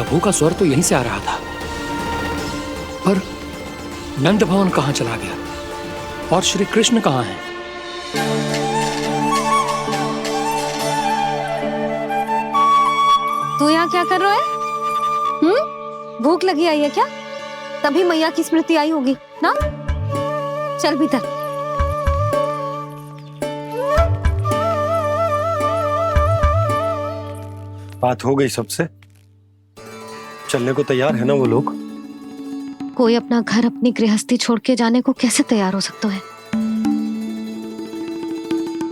प्रभु का स्वर तो यहीं से आ रहा था, पर नंद भवन कहां चला गया और श्री कृष्ण कहां हैं? तू यहाँ क्या कर रहा है? भूख लगी आई है क्या? तभी मैया की स्मृति आई होगी ना? चल भीतर। बात हो गई सबसे? चलने को तैयार है ना वो लोग? कोई अपना घर अपनी गृहस्थी छोड़ के जाने को कैसे तैयार हो सकता है?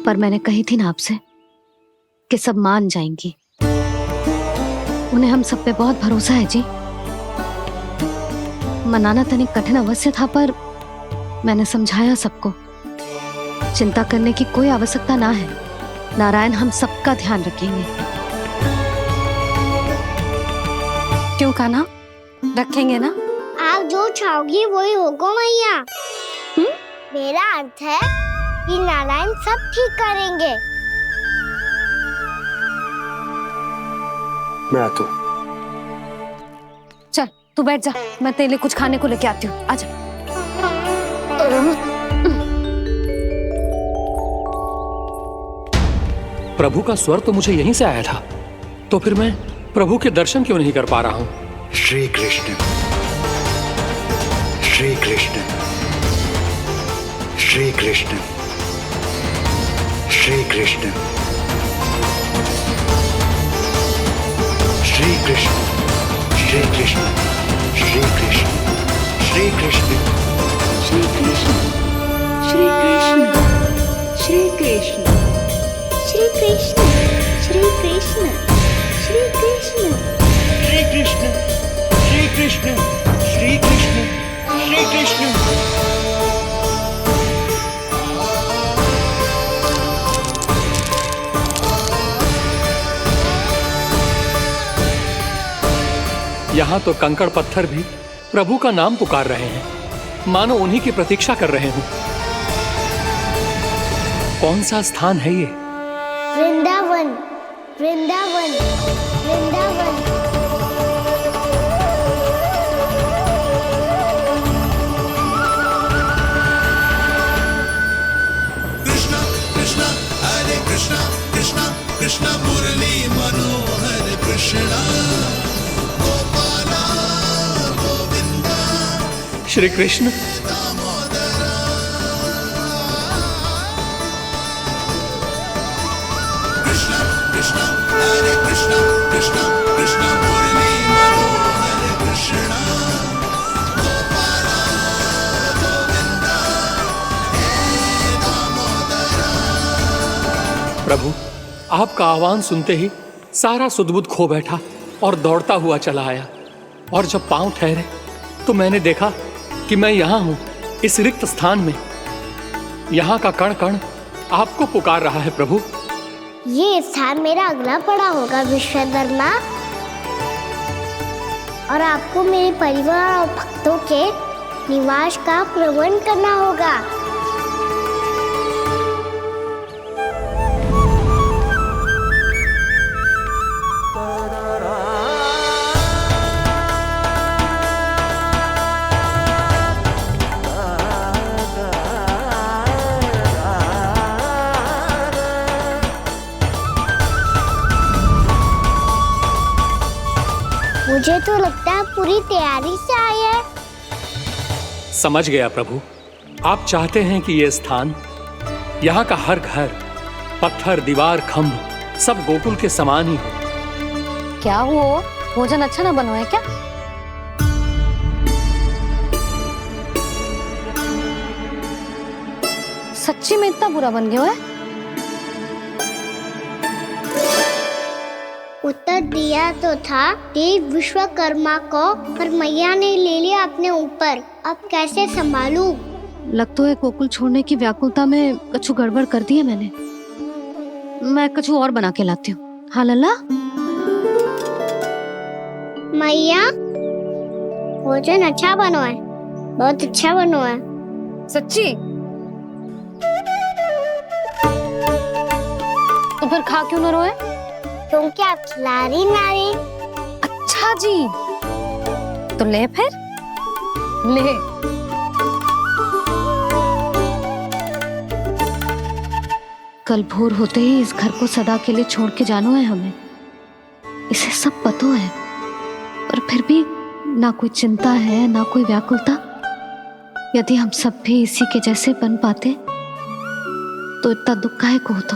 पर मैंने कही थी ना आपसे कि सब मान जाएंगी। उन्हें हम सब पे बहुत भरोसा है जी। मनाना तनिक कठिन अवश्य था, पर मैंने समझाया सबको। चिंता करने की कोई आवश्यकता ना है। नारायण हम सबका ध्यान रखेंगे। क्यों कान्हा, रखेंगे ना? आप जो चाहोगी वही होगा मैया। मेरा अर्थ है कि नारायण सब ठीक करेंगे। मैं आता हूं। चल तू बैठ जा, मैं तेरे लिए कुछ खाने को लेके आती हूँ। आजा। प्रभु का स्वर तो मुझे यहीं से आया था, तो फिर मैं प्रभु के दर्शन क्यों नहीं कर पा रहा हूँ? श्री कृष्ण, श्री कृष्ण, श्री कृष्ण, श्री कृष्ण, श्री कृष्ण, श्री कृष्ण, श्री कृष्ण, श्री कृष्ण, श्री कृष्ण, श्री कृष्ण, श्री कृष्ण, श्री कृष्ण, श्री कृष्ण, श्री कृष्ण, श्री कृष्ण, श्री कृष्ण, श्री कृष्ण, श्री कृष्ण। यहाँ तो कंकड़ पत्थर भी प्रभु का नाम पुकार रहे हैं, मानो उन्हीं की प्रतीक्षा कर रहे हूँ। कौन सा स्थान है ये? वृंदावन, वृंदावन, वृंदावन। कृष्णा कृष्णा हरे कृष्णा, कृष्णा कृष्णा मुरली मनोहर कृष्णा, गोपाला गोविंदा श्री कृष्ण। दामोदरा। कृष्णा कृष्णा हरे कृष्णा, कृष्णा कृष्णा मुरली मनोहर कृष्णा, गोपाला गोविंदा हे दामोदरा। प्रभु, आपका आह्वान सुनते ही सारा सुध-बुध खो बैठा और दौड़ता हुआ चला आया। और जब पांव ठहरे तो मैंने देखा कि मैं यहाँ हूँ, इस रिक्त स्थान में। यहाँ का कण कण आपको पुकार रहा है प्रभु। ये स्थान मेरा अगला पड़ा होगा विश्वकर्मा, और आपको मेरे परिवार और भक्तों के निवास का प्रबंध करना होगा। मुझे तो लगता है पूरी तैयारी से आए हैं। समझ गया प्रभु, आप चाहते हैं कि ये स्थान, यहाँ का हर घर, पत्थर, दीवार, खम्भ सब गोकुल के समान ही हो। क्या हुआ? भोजन अच्छा ना बना है क्या? सच्ची में इतना बुरा बन गया है? उत्तर दिया तो था देव विश्वकर्मा को, पर मैया ने ले लिया अपने ऊपर। अब कैसे संभालूं? लग तो है गोकुल छोड़ने की व्याकुलता में कछु गड़बड़ कर दी है मैंने। मैं कछु और बना के लाती हूँ। हाँ लल्ला? मैया, भोजन अच्छा बनो है, बहुत अच्छा बनो है। सच्ची? तो फिर खा क्यों न रोए? तुम क्या खिलाड़ी नारी? अच्छा, अच्छा जी, तो ले फिर ले। कल भोर होते ही इस घर को सदा के लिए छोड़ के जाना है हमें, इसे सब पता है, पर फिर भी ना कोई चिंता है ना कोई व्याकुलता। यदि हम सब भी इसी के जैसे बन पाते तो इतना दुख काहे को होता।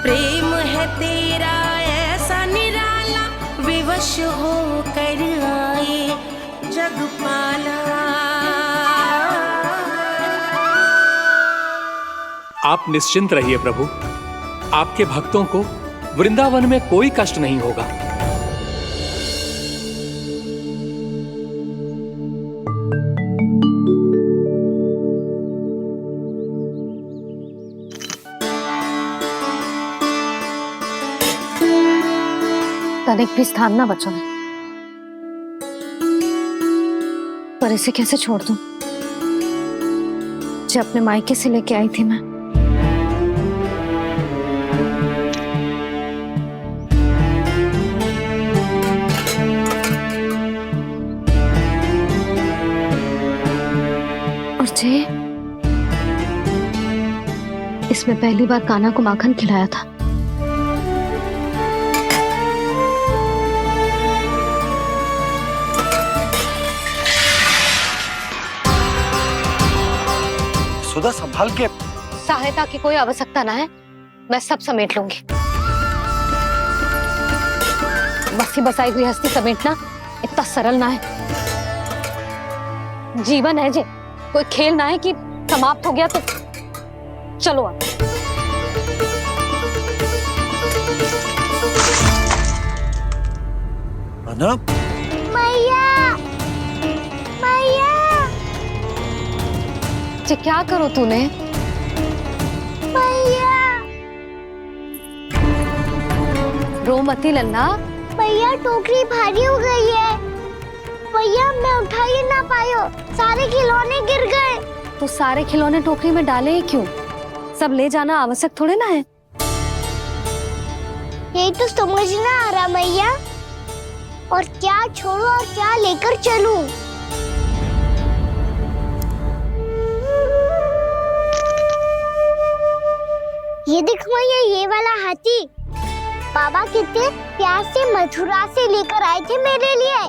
प्रेम है तेरा ऐसा निराला, विवश हो कर आए जगपाला। आप निश्चिंत रहिए प्रभु, आपके भक्तों को वृंदावन में कोई कष्ट नहीं होगा। तनिक भी स्थान ना बचो, पर इसे कैसे छोड़ दूं? जो अपने मायके से लेके आई थी मैं। और जे इसमें पहली बार कान्हा को माखन खिलाया था। सुधा संभाल के। सहायता की कोई आवश्यकता ना है, मैं सब समेट लूंगी। बसी बसाई गृहस्थी समेटना इतना सरल ना है। जीवन है जे, कोई खेल ना है कि समाप्त हो गया तो चलो अब। अनप, मैया मैया। जे क्या करो तूने? मैया रो मती लल्ला। भैया टोकरी भारी हो गई है। भैया मैं उठा ही ना पायो, सारे खिलौने गिर गए। तो सारे खिलौने टोकरी में डाले ही क्यों? सब ले जाना आवश्यक थोड़े ना है। यही तो समझ ना आ रहा मैया, और क्या छोड़ो और क्या लेकर चलूं? ये देख मैया, ये वाला हाथी बाबा कितने प्यार से मथुरा से लेकर आए थे मेरे लिए।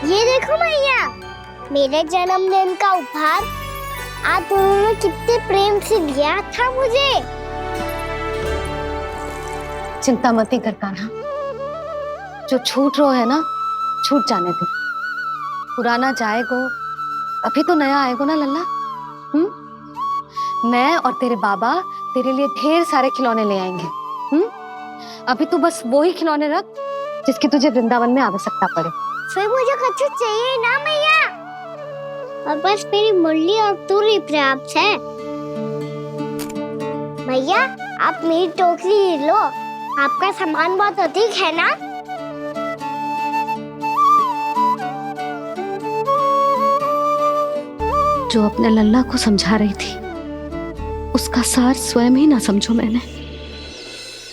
ये देखो मैया, मेरे जन्मदिन का उपहार आज उन्होंने कितने प्रेम से दिया था मुझे। चिंता मत कर कान्हा, जो छूट रो है ना छूट जाने दे। पुराना जाएगो, अभी तो नया आएगो ना लल्ला। मैं और तेरे बाबा तेरे लिए ढेर सारे खिलौने ले आएंगे। अभी तू बस वो ही खिलौने रख जिसकी तुझे वृंदावन में आवश्यकता पड़े। फिर मुझे कुछ चाहिए ना मैया, और बस मेरी मुरली और तुरी पर्याप्त है। भैया आप मेरी टोकरी लो, आपका सामान बहुत अधिक है ना। जो अपने लल्ला को समझा रही थी उसका सार स्वयं ही ना समझो मैंने।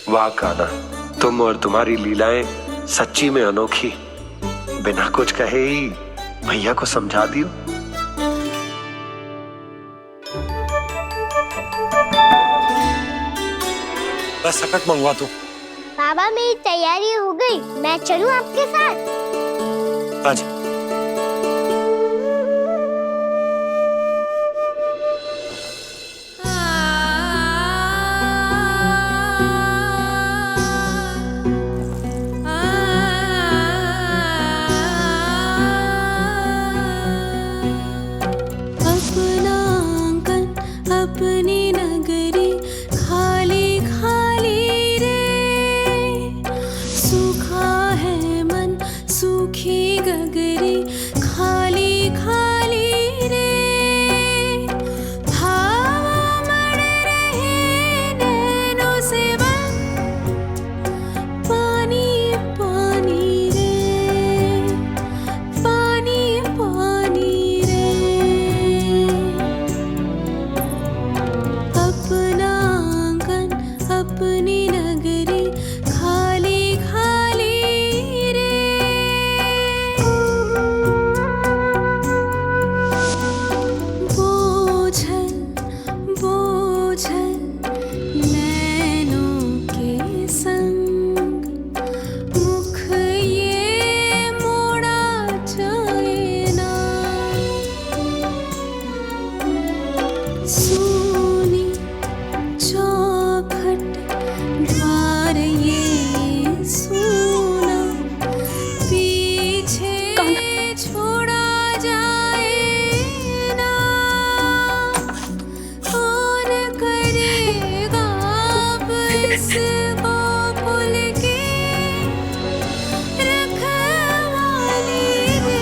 वाह कान्हा, तुम और तुम्हारी लीलाएं सच्ची में अनोखी। बिना कुछ कहे ही भैया को समझा दियो। बस सकट मंगवा तू। बाबा मेरी तैयारी हो गई, मैं चलूं आपके साथ? आजा। अपना आंगन अपनी नगरी खाली खाली रे, सूखा है मन सूखी गगरी। उस गोकुल की रखवाली रे।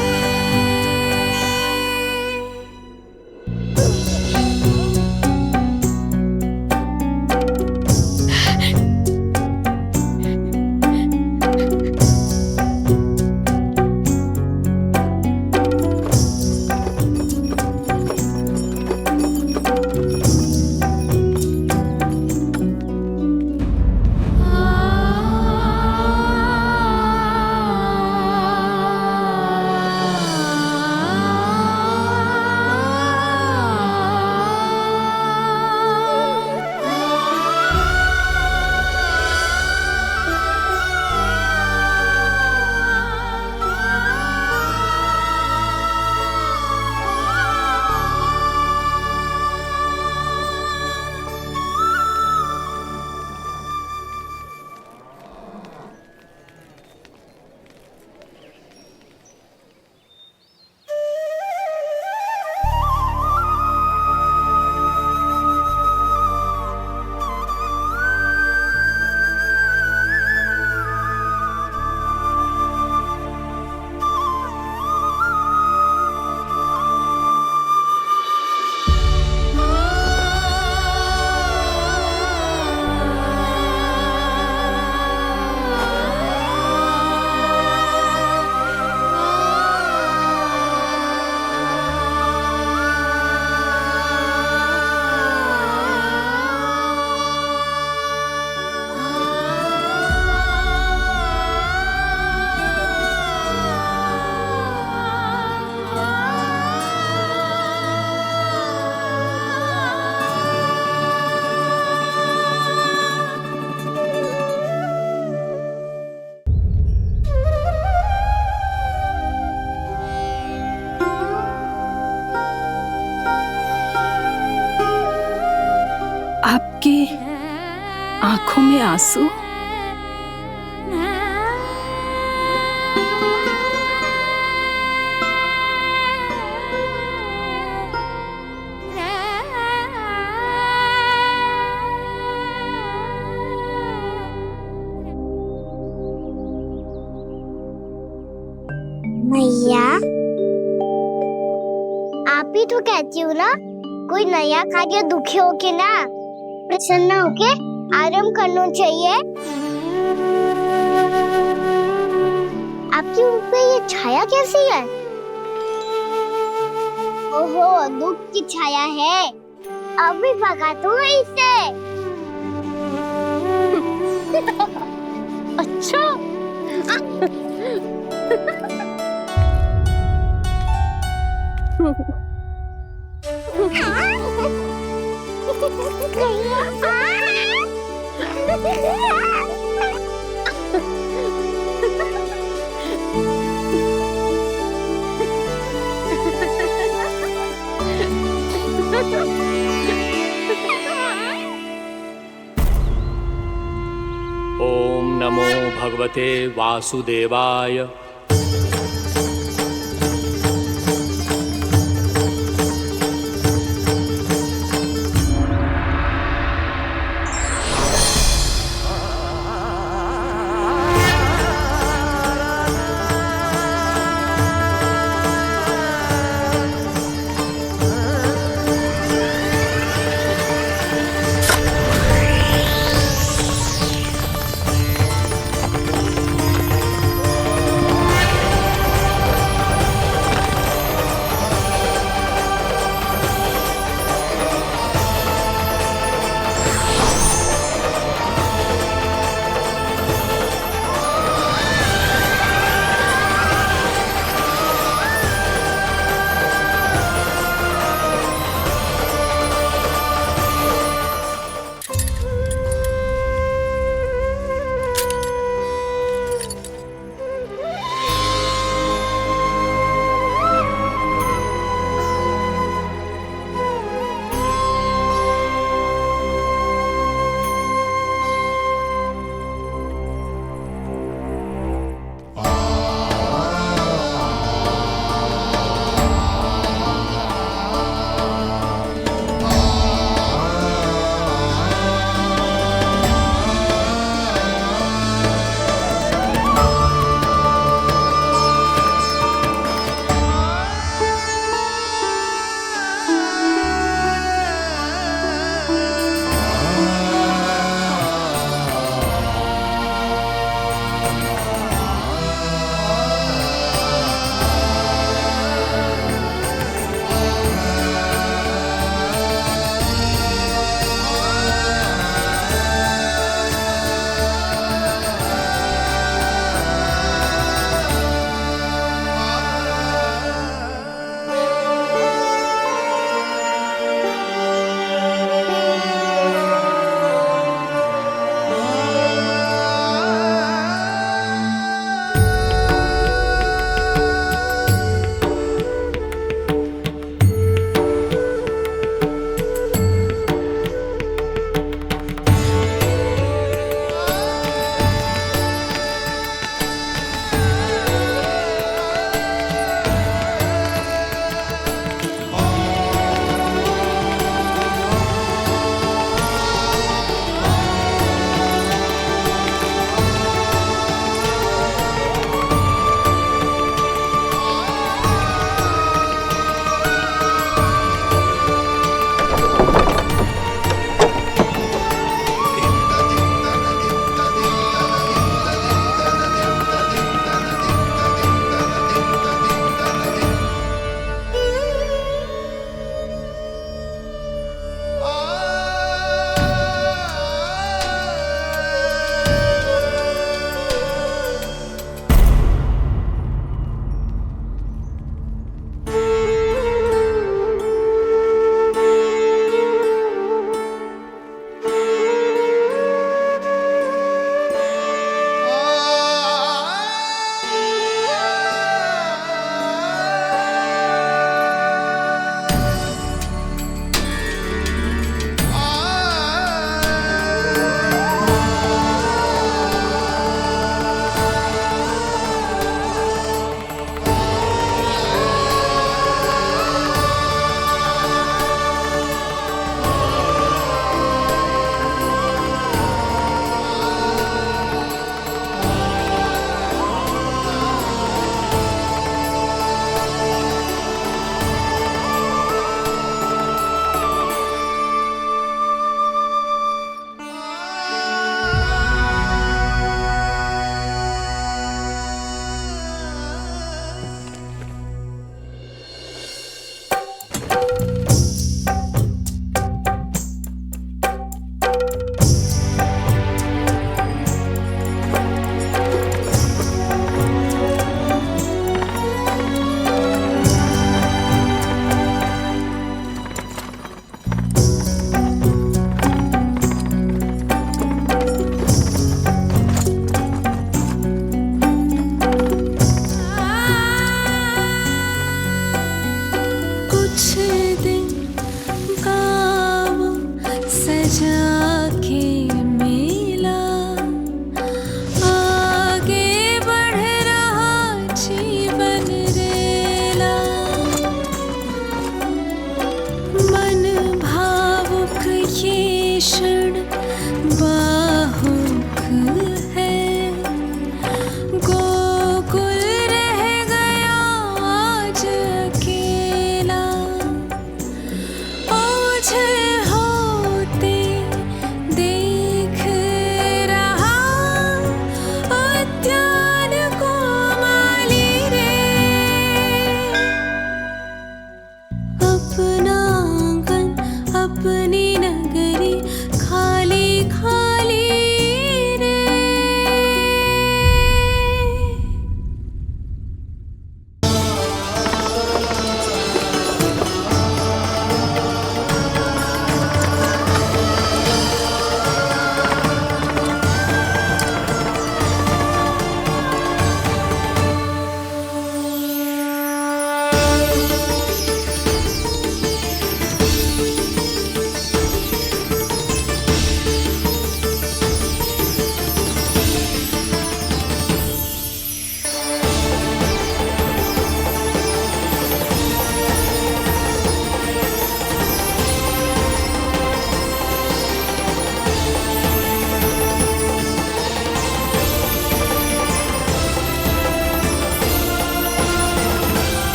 आपकी आंखों में आंसू? मैया, आप ही तो कहती हो ना, कोई नया कार्य दुखी होके ना प्रसन्न होके आराम करना चाहिए। आपके मुंह पे ये छाया कैसी है? ओहो, दुख की छाया है। अभी भगा दूं इसे। अच्छा। ओम नमो भगवते वासुदेवाय।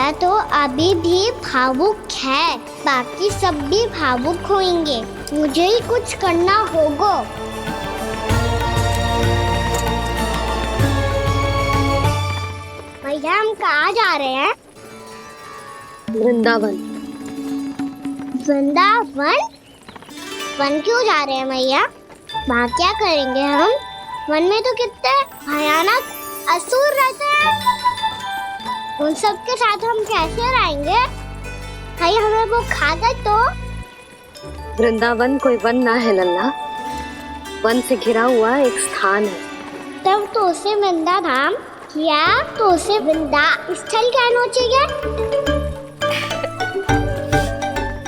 मैया तो अभी भी भावुक है, बाकी सब भी भावुक होंगे। मुझे ही कुछ करना होगा। भैया हम कहाँ जा रहे हैं? वृंदावन। वृंदावन? वन क्यों जा रहे हैं मैया? वहाँ क्या करेंगे हम? वन में तो कितने भयानक असुर रहते हैं। उन सब के साथ हम कैसे रहेंगे? भाई हमें वो खा गए तो? वृंदावन कोई वन ना है लल्ला, वन से घिरा हुआ एक स्थान है। तब तो उसे वृंदा धाम क्या, तो उसे वृंदा स्थल कहना चाहिए।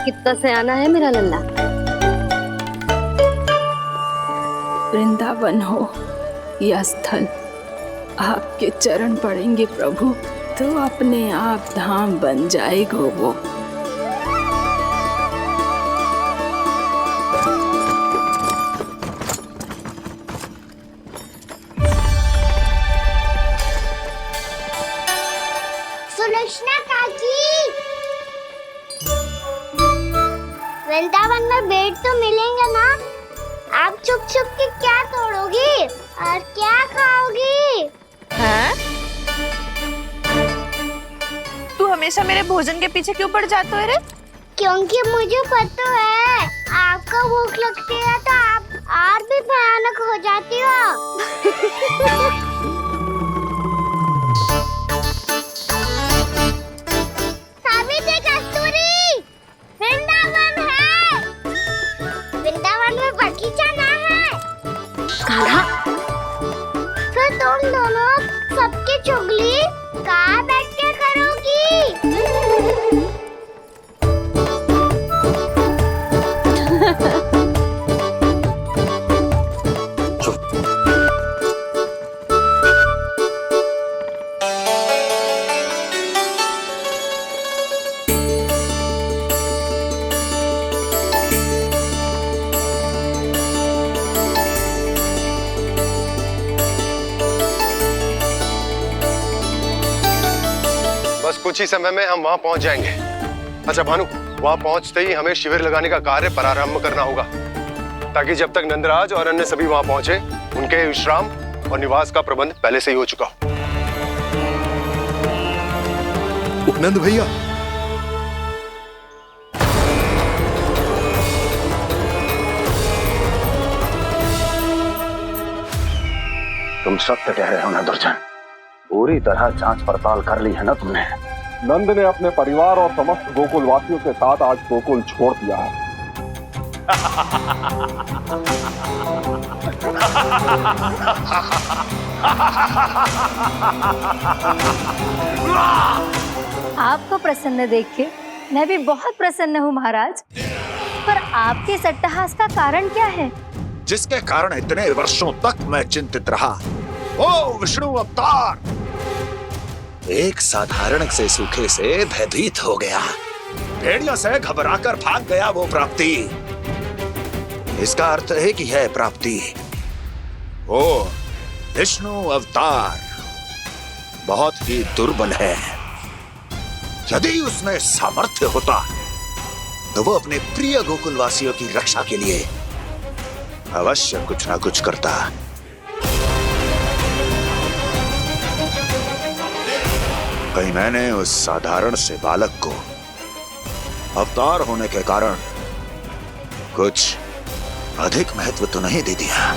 कितना सयाना है मेरा लल्ला। वृंदावन हो या स्थल, आपके चरण पड़ेंगे प्रभु तो अपने आप धाम बन जाएगा वो। सुलक्षणा काकी, वृंदावन में बेट तो मिलेंगे ना? आप छुप छुप के क्या तोड़ोगी और क्या खाओगी? हाँ? तू हमेशा मेरे भोजन के पीछे क्यों पड़ जाता है रे? क्योंकि मुझे पता है आपको भूख लगती है तो आप और भी भयानक हो जाती हो। सावित्री, कस्तूरी, वृंदावन है। वृंदावन में बगीचा ना है। कान्हा, फिर तुम दोनों सबकी चुगली कहाँ बैठ के करोगी? बस कुछ ही समय में हम वहां पहुंच जाएंगे। अच्छा भानु, वहां पहुंचते ही हमें शिविर लगाने का कार्य प्रारंभ करना होगा, ताकि जब तक नंदराज और अन्य सभी वहां पहुंचे उनके विश्राम और निवास का प्रबंध पहले से ही हो चुका हो। उपनंद भैया, तुम सत्य कह रहे हो ना दुर्जन, पूरी तरह जांच पड़ताल कर ली है ना तुमने? नंद ने अपने परिवार और समस्त गोकुल वासियों के साथ आज गोकुल छोड़ दिया है। आपको प्रसन्न देख के मैं भी बहुत प्रसन्न हूँ महाराज, पर आपके इस अट्टहास का कारण क्या है? जिसके कारण इतने वर्षों तक मैं चिंतित रहा। ओ विष्णु अवतार, एक साधारण से सूखे से भयभीत हो गया, भेड़ियों से घबराकर भाग गया वो प्राप्ति। इसका अर्थ है कि है प्राप्ति वो विष्णु अवतार बहुत ही दुर्बल है। यदि उसमें सामर्थ्य होता तो वो अपने प्रिय गोकुलवासियों की रक्षा के लिए अवश्य कुछ ना कुछ करता। कहीं मैंने उस साधारण से बालक को अवतार होने के कारण कुछ अधिक महत्व तो नहीं दे दिया।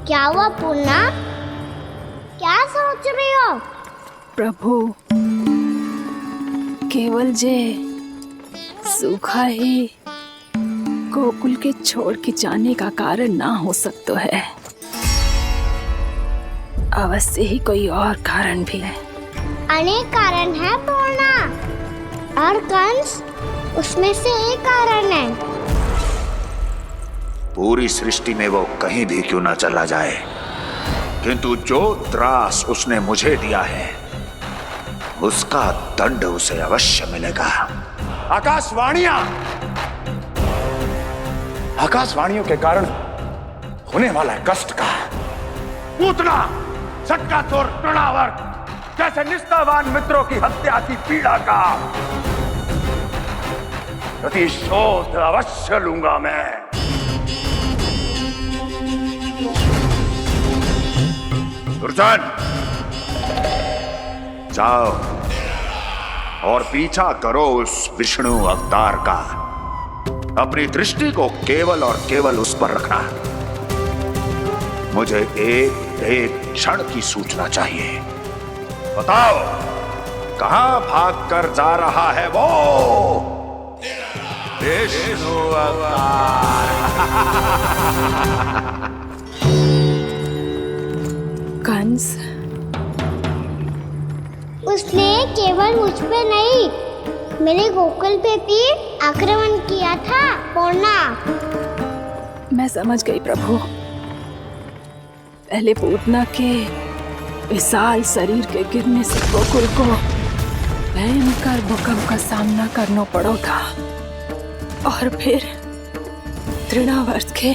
क्या हुआ पूर्णा? क्या सोच रही हो? प्रभु, केवल जे सूखा ही गोकुल के छोड़ के जाने का कारण ना हो सकता है, अवश्य ही कोई और कारण भी है। अनेक कारण है पूर्णा, और कंस उसमें से एक कारण है। पूरी सृष्टि में वो कहीं भी क्यों ना चला जाए, किंतु जो त्रास उसने मुझे दिया है उसका दंड उसे अवश्य मिलेगा। आकाशवाणियों के कारण होने वाला कष्ट का पूतना सटका चोर तृणावर्त जैसे निष्ठावान मित्रों की हत्या की पीड़ा का प्रतिशोध अवश्य लूंगा मैं। दुर्जन, जाओ और पीछा करो उस विष्णु अवतार का। अपनी दृष्टि को केवल और केवल उस पर रखना। मुझे एक क्षण की सूचना चाहिए। बताओ कहां भागकर जा रहा है वो विष्णु अवतार? कंस, उसने केवल मुझ पे नहीं मेरे गोकुल पे भी आक्रमण किया था पूर्णा। मैं समझ गई प्रभु। पहले पूतना के विशाल शरीर के गिरने से गोकुल को भयंकर भूकंप का सामना करना पड़ा था और फिर तृणावर्त के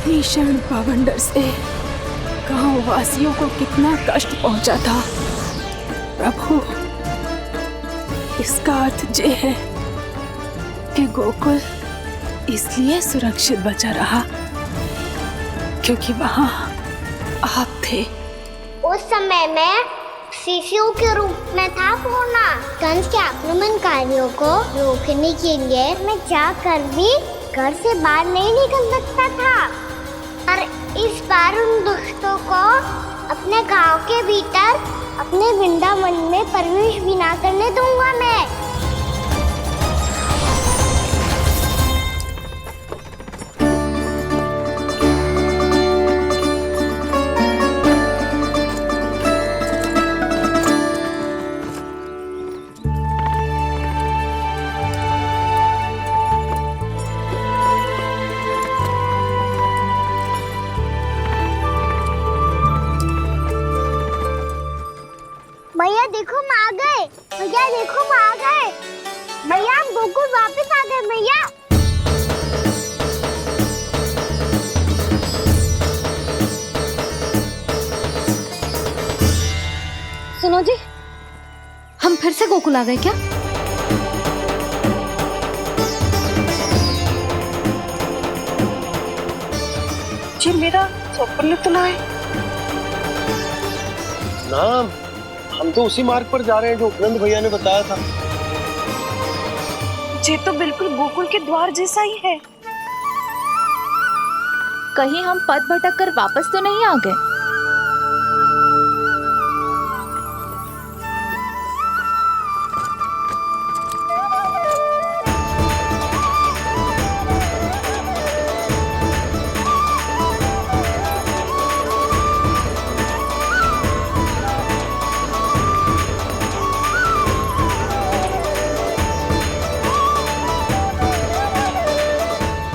भीषण पावंडर से गांव वासियों को कितना कष्ट पहुंचा था। प्रभु, इसका अर्थ ये है कि गोकुल इसलिए सुरक्षित बचा रहा क्योंकि वहां आप थे। उस समय मैं शिशु के रूप में था पूर्णा। कंस के आक्रमणकारियों को रोकने के लिए मैं जाकर भी घर से बाहर नहीं निकल सकता था और इस बार उन दुष्टों को अपने गांव के भीतर अपने वृंदावन में प्रवेश भी ना करने दूंगा मैं। भैया देखो हम आ गए। भैया देखो हम आ गए। भैया हम गोकुल वापस आ गए। भैया सुनो जी, हम फिर से गोकुल आ गए क्या? जी मेरा स्वप्न तो ना है। ना, हम तो उसी मार्ग पर जा रहे हैं जो उपनंद भैया ने बताया था। ये तो बिल्कुल गोकुल के द्वार जैसा ही है। कहीं हम पथ भटक कर वापस तो नहीं आ गए?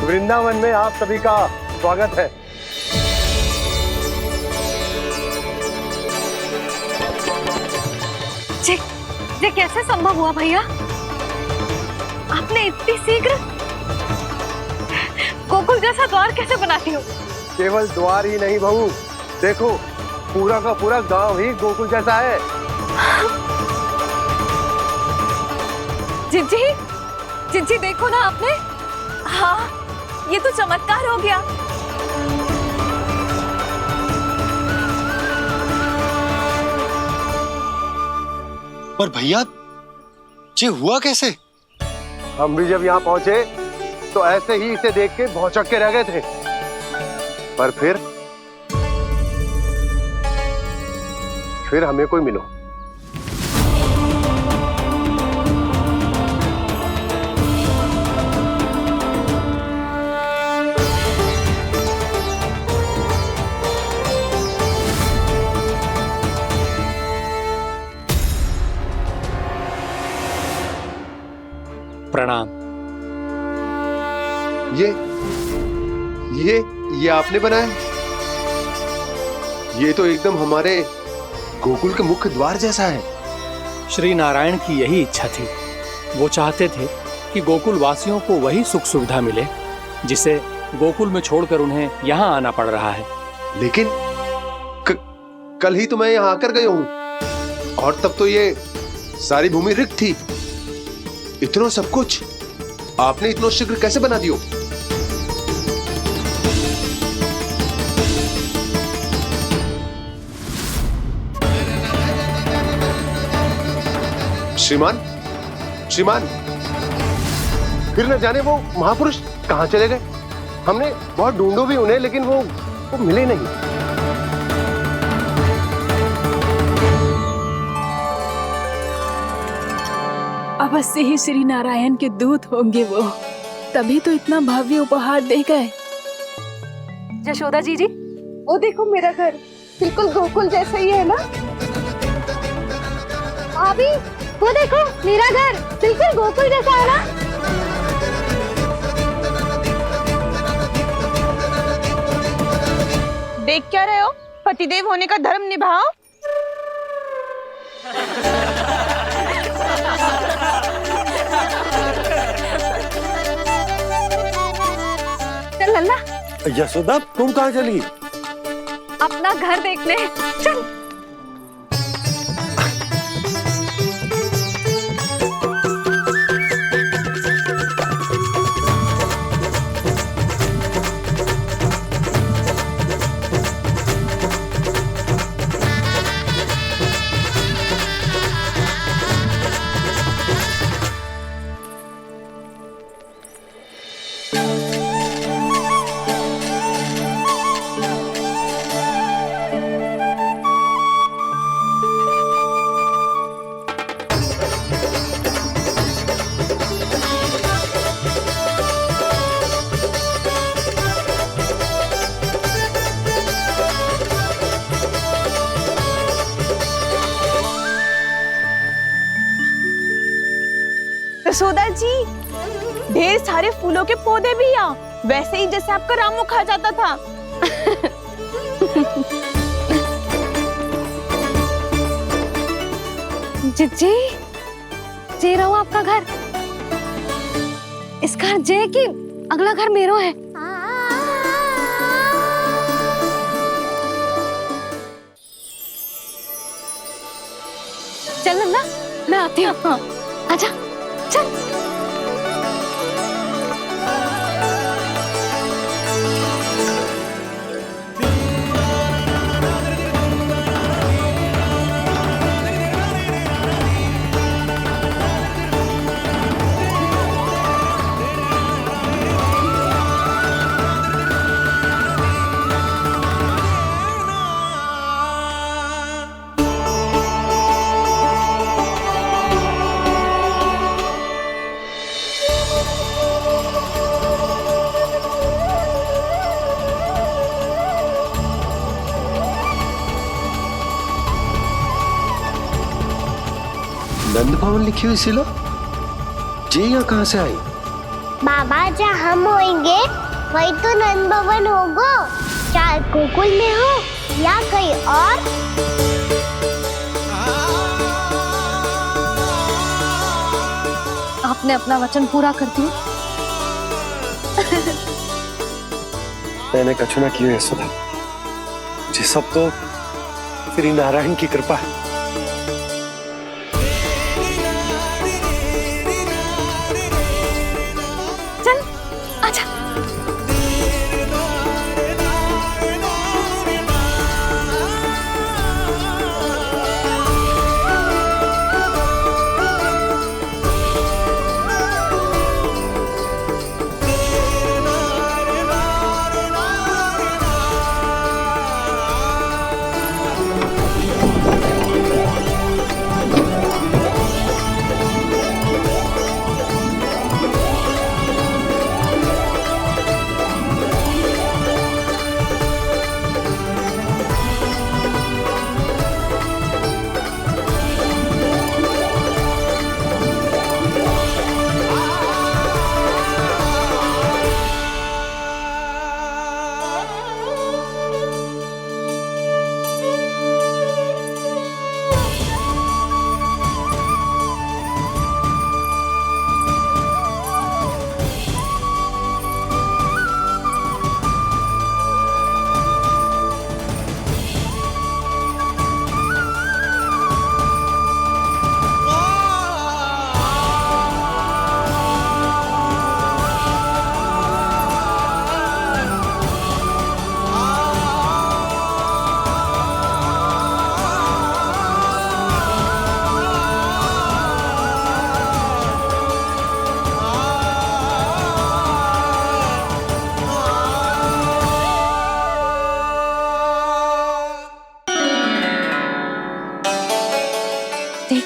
वृंदावन में आप सभी का स्वागत है। ये कैसे संभव हुआ भैया? आपने इतनी शीघ्र गोकुल जैसा द्वार कैसे बनाती हो? केवल द्वार ही नहीं बहू, देखो पूरा का पूरा गांव ही गोकुल जैसा है। जिज्जी, जिज्जी देखो ना आपने। हाँ, ये तो चमत्कार हो गया। पर भैया ये हुआ कैसे? हम भी जब यहाँ पहुंचे तो ऐसे ही इसे देख के भौचक के रह गए थे, पर फिर हमें कोई मिलो। प्रणाम। ये आपने बनाया? ये तो एकदम हमारे गोकुल के मुख्य द्वार जैसा है। श्री नारायण की यही इच्छा थी। वो चाहते थे कि गोकुल वासियों को वही सुख सुविधा मिले जिसे गोकुल में छोड़कर उन्हें यहाँ आना पड़ रहा है। लेकिन कल ही तो मैं यहाँ आकर गया हूँ और तब तो ये सारी भूमि रिक्त थी। इतना सब कुछ आपने इतना शीघ्र कैसे बना दियो? श्रीमान, श्रीमान, फिर न जाने वो महापुरुष कहां चले गए। हमने बहुत ढूंढो भी उन्हें, लेकिन वो मिले नहीं। अवश्य ही श्री नारायण के दूत होंगे वो, तभी तो इतना भव्य उपहार दे गए। यशोदा जी, वो देखो मेरा घर बिल्कुल गोकुल जैसा ही है ना। भाभी, वो देखो मेरा घर बिल्कुल गोकुल जैसा है ना। देख क्या रहे हो? पतिदेव होने का धर्म निभाओ। चल लल्ला, यशोदा तुम कहाँ चली? अपना घर देखने चल। यशोदा जी, ढेर सारे फूलों के पौधे भी यहाँ, वैसे ही जैसे आपका रामू खा जाता था। जी जे रहो आपका घर। इस घर जे की अगला घर मेरो है। चल ना, मैं आती हूँ। हाँ, आजा चल। नंद भवन लिखी हुई सिलो, जी यहाँ कहाँ से आई? बाबा, जहाँ हम होंगे वही तो नंद भवन होगा। चाहे गोकुल में हो या कहीं और। आपने अपना वचन पूरा कर दिया। मैंने कछु ना किया यशोदा, ये सब तो श्री नारायण की कृपा है।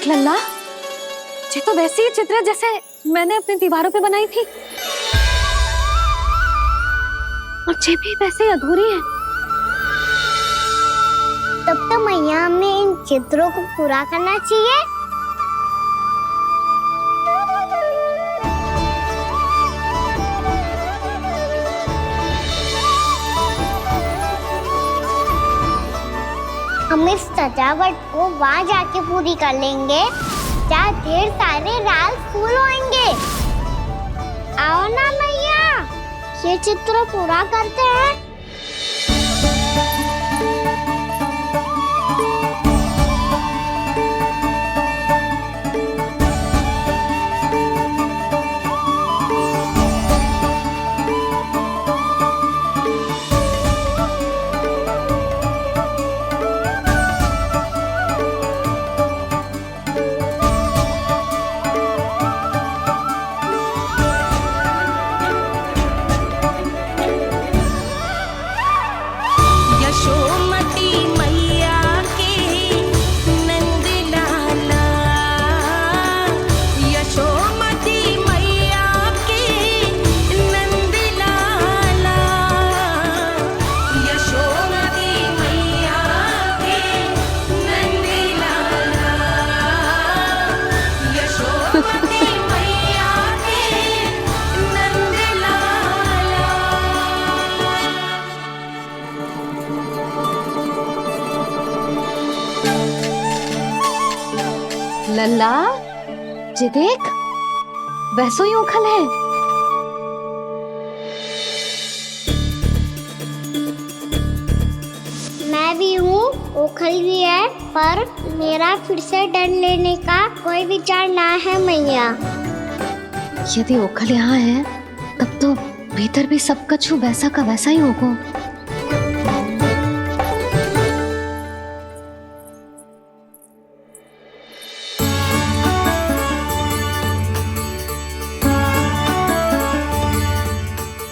लल्ला, ये तो वैसी ही चित्र है जैसे मैंने अपनी दीवारों पे बनाई थी, और ये भी वैसे ही अधूरी है। तब तो मैया हमें इन चित्रों को पूरा करना चाहिए। हम इस सजावट को वहाँ जाके पूरी कर लेंगे जहाँ ढेर सारे लाल फूल होंगे। आओ ना मैया, ये चित्र पूरा करते हैं। यशोमती मैया के नंद लाला, यशोमती मैया के नंद लाला, यशोमती मैया के नंद लाला, यशोमती मैया के नंद लाला। लल्ला, ये देख, वैसो ही उखल है। मैं भी हूँ, ओखल भी है, पर मेरा फिर से डर लेने का कोई विचार ना है मैया। यदि ओखल यहाँ है, तब तो भीतर भी सब कछु वैसा का वैसा ही होगा।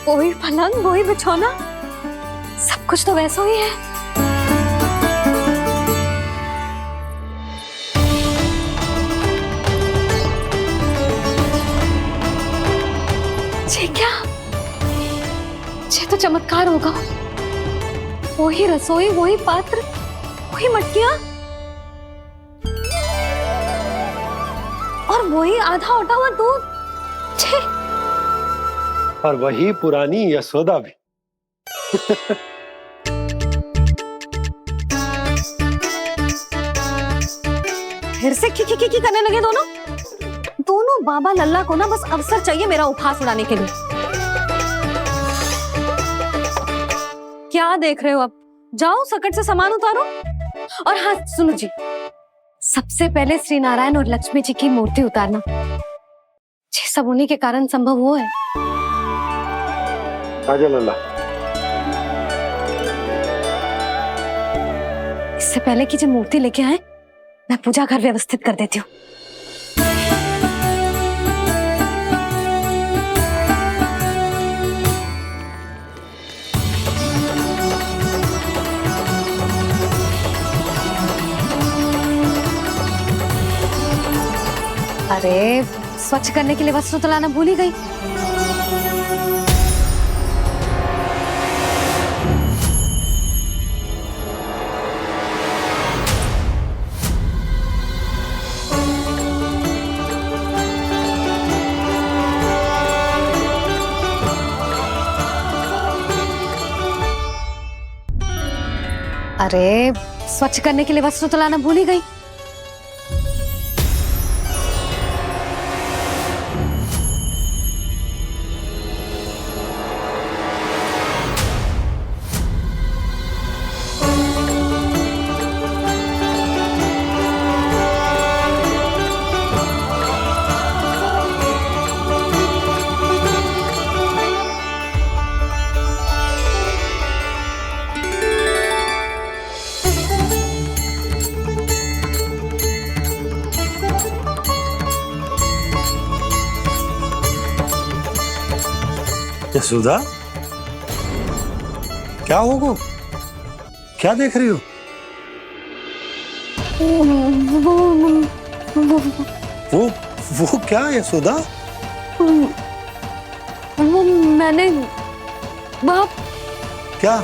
वही पलंग, वही बिछौना, सब कुछ तो वैसा ही है। ये क्या? ये तो चमत्कार होगा। वही रसोई, वही पात्र, वही मटकियां, और वही आधा उटा हुआ दूध। छे! और वही पुरानी यशोदा भी। फिर से की करने लगे दोनों बाबा लल्ला को ना बस अवसर चाहिए मेरा उपहास उड़ाने के लिए। क्या देख रहे हो? अब जाओ सकट से सामान उतारो। और हाँ सुनो जी, सबसे पहले श्री नारायण और लक्ष्मी जी की मूर्ति उतारना। ये सब उन्हीं के कारण संभव हुआ है। आजा लल्ला। इससे पहले कि जो मूर्ति लेके आए, मैं पूजा घर व्यवस्थित कर देती हूँ। अरे स्वच्छ करने के लिए वस्त्र तो लाना भूल ही गई। अरे स्वच्छ करने के लिए वस्त्र तो लाना भूल ही गई। यशोदा, क्या होगा? क्या देख रही हो? वो क्या है यशोदा? वो मैंने वहाँ क्या?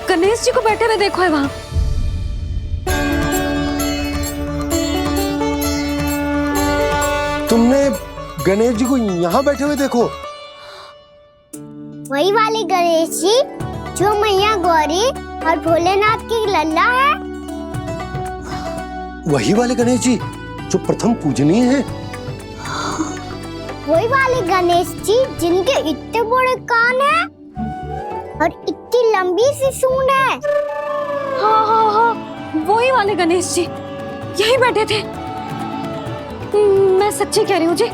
गणेश जी को बैठे हुए देखो है वहाँ। तुमने गणेश जी को यहाँ बैठे हुए देखो? वही वाले गणेश जी जो मैया गौरी और भोलेनाथ की लल्ला है। वही वाले गणेश जी जो प्रथम पूजनीय है? वही वाले गणेश जी जिनके इतने बड़े कान हैं और इतनी लंबी सी सूंड है। हाँ हाँ हाँ, वही वाले गणेश जी यही बैठे थे। मैं सच्ची कह रही हूँ जी,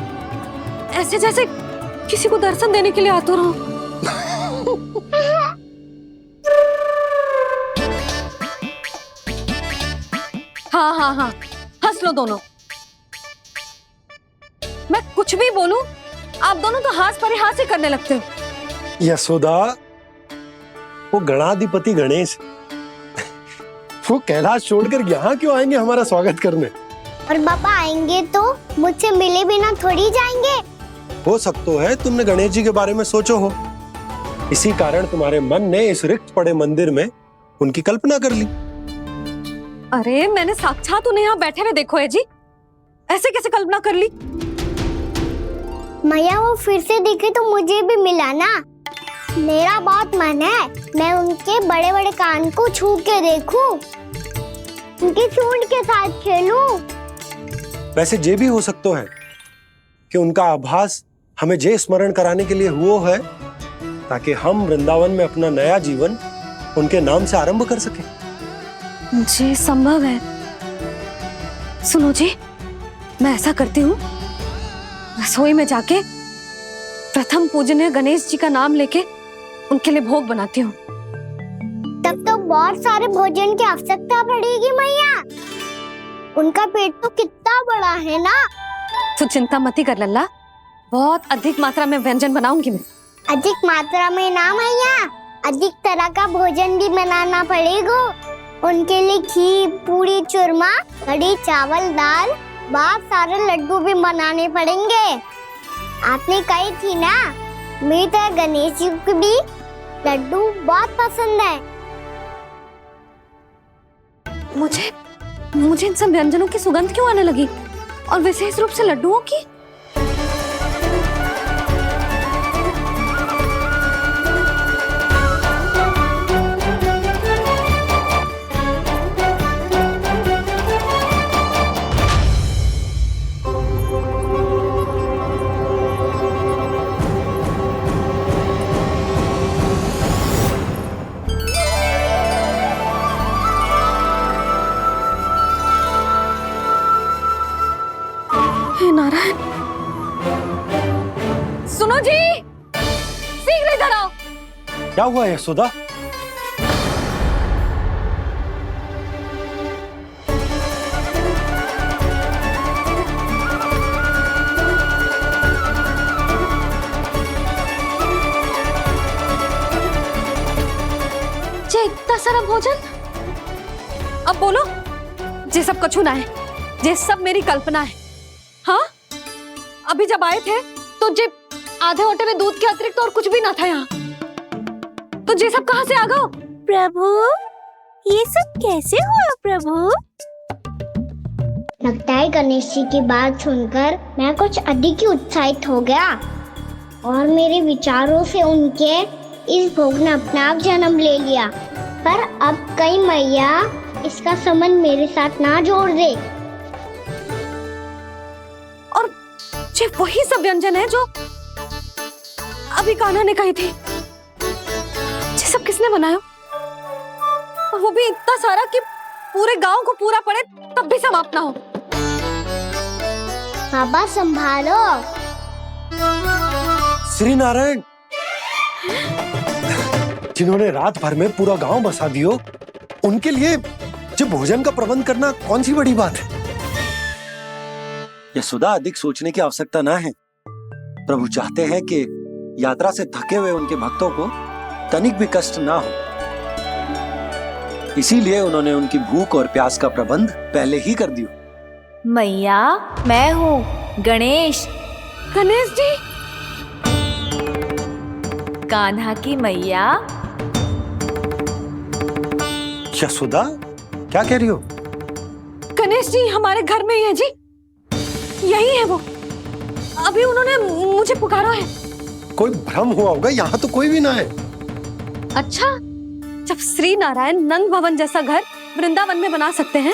ऐसे जैसे किसी को दर्शन देने के लिए आतुर हूँ। हाँ हाँ हाँ, हंस लो दोनों। मैं कुछ भी बोलूं, आप दोनों तो हास परिहास ही करने लगते हो। यशोदा, वो गणाधिपति गणेश वो कैलाश छोड़कर यहाँ क्यों आएंगे हमारा स्वागत करने? और बाबा आएंगे तो मुझसे मिले बिना थोड़ी जाएंगे। हो सकता है तुमने गणेश जी के बारे में सोचो हो, इसी कारण तुम्हारे मन ने इस रिक्त पड़े मंदिर में उनकी कल्पना कर ली। अरे मैंने साक्षात उन्हें यहाँ बैठे हुए देखो है जी, ऐसे कैसे कल्पना कर ली? मैया वो फिर से दिखे तो मुझे भी मिला ना। मेरा बहुत मन है मैं उनके बड़े बड़े कान को छू के देखूं, उनकी सूंड के साथ खेलूं। वैसे ये भी हो सकता है कि उनका आभास हमें जे स्मरण कराने के लिए हुआ है ताकि हम वृंदावन में अपना नया जीवन उनके नाम से आरंभ कर सके। जी संभव है। सुनो जी, मैं ऐसा करती हूँ, रसोई में जाके प्रथम पूजनीय गणेश जी का नाम लेके उनके लिए भोग बनाती हूँ। तब तो बहुत सारे भोजन की आवश्यकता पड़ेगी मैया। उनका पेट तो कितना बड़ा है ना। तू चिंता मत कर लल्ला, बहुत अधिक मात्रा में व्यंजन बनाऊंगी मैं। अधिक मात्रा में ना मैया, अधिक तरह का भोजन भी बनाना पड़ेगा। उनके लिए खीर, पूरी, चूरमा, कढ़ी, चावल, दाल, बहुत सारे लड्डू भी बनाने पड़ेंगे। आपने कही थी ना, मेरी तरह गणेश जी को भी लड्डू बहुत पसंद है। मुझे इन सब व्यंजनों की सुगंध क्यों आने लगी, और विशेष रूप से लड्डुओं की? नारायण, सुनो जी, शीघ्र इधर आओ। क्या हुआ यशोदा? जे इतना सारा भोजन, अब बोलो, जे सब कछु ना है, जे सब मेरी कल्पना है। हाँ, अभी जब आए थे तो जे आधे ओटे में दूध के अतिरिक्त और कुछ भी ना था यहाँ, तो जे सब कहाँ से आ गए? प्रभु, ये सब कैसे हुआ प्रभु? लगता है गणेश जी की बात सुनकर मैं कुछ अधिक ही उत्साहित हो गया और मेरे विचारों से उनके इस भोग ने अपने आप जन्म ले लिया। पर अब कहीं मैया इसका संबंध मेरे साथ ना जोड़ दे। और ये वही सब व्यंजन है जो अभी कान्हा ने कही थी। ये सब किसने बनाया? और वो भी इतना सारा कि पूरे गांव को पूरा पड़े तब भी समाप्त ना हो। बाबा संभालो। श्री नारायण, जिन्होंने रात भर में पूरा गांव बसा दियो, उनके लिए जो भोजन का प्रबंध करना कौन सी बड़ी बात है? यशोदा, अधिक सोचने की आवश्यकता ना है। प्रभु चाहते हैं कि यात्रा से थके हुए उनके भक्तों को तनिक भी कष्ट ना हो। इसीलिए उन्होंने उनकी भूख और प्यास का प्रबंध पहले ही कर दिया। मैया, मैं हूँ गणेश। गणेश जी, कान्हा की मैया। यशोदा, क्या कह रही हो? गणेश जी हमारे घर में ही है जी, यही है वो। अभी उन्होंने मुझे पुकारा है। कोई भ्रम हुआ होगा, यहाँ तो कोई भी ना है। अच्छा, जब श्री नारायण नंद भवन जैसा घर वृंदावन में बना सकते हैं,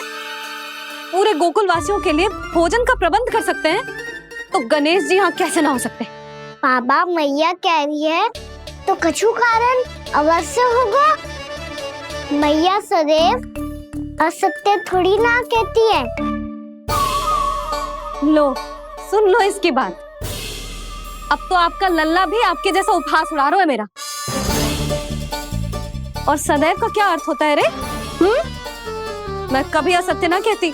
पूरे गोकुल वासियों के लिए भोजन का प्रबंध कर सकते हैं, तो गणेश जी यहाँ कैसे ना हो सकते? बाबा, मैया कह रही है तो कछु कारण अवश्य होगा। मैया सदैव असत्य थोड़ी ना कहती है। लो, सुन लो इसकी बात। अब तो आपका लल्ला भी आपके जैसा उपहास उड़ा रहा है मेरा। और सदैव का क्या अर्थ होता है रे? मैं कभी असत्य ना कहती।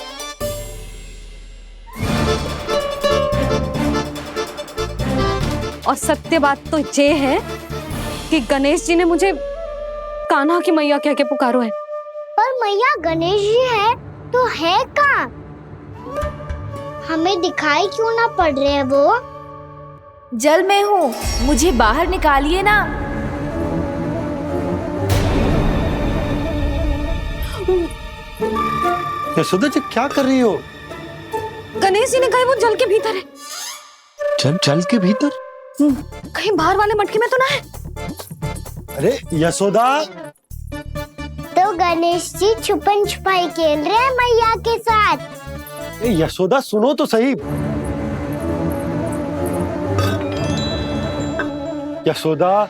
और सत्य बात तो ये है कि गणेश जी ने मुझे कान्हा की मैया कह के पुकारो है। पर मैया गणेश जी है तो है कहाँ? हमें दिखाई क्यों ना पड़ रहे हैं वो? जल में हूँ, मुझे बाहर निकालिए ना। यशोदा जी, क्या कर रही हो? गणेश जी ने कहा वो जल के भीतर है। जल के भीतर? कहीं बाहर वाले मटके में तो ना है? अरे यशोदा! तो गणेश जी छुपन छुपाई खेल रहे हैं मैया के साथ। यशोदा, सुनो तो सही। यशोदा,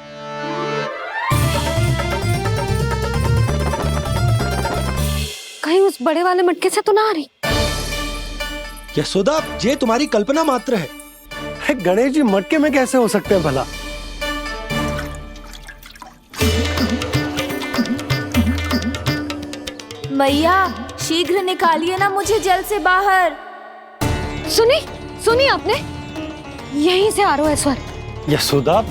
कहीं उस बड़े वाले मटके से तो ना आ रही? यशोदा, ये तुम्हारी कल्पना मात्र है। गणेश जी मटके में कैसे हो सकते हैं भला? मैया, शीघ्र निकालिए ना मुझे जल से बाहर। सुनी आपने? यहीं से आ रहा है स्वर। यशोदा,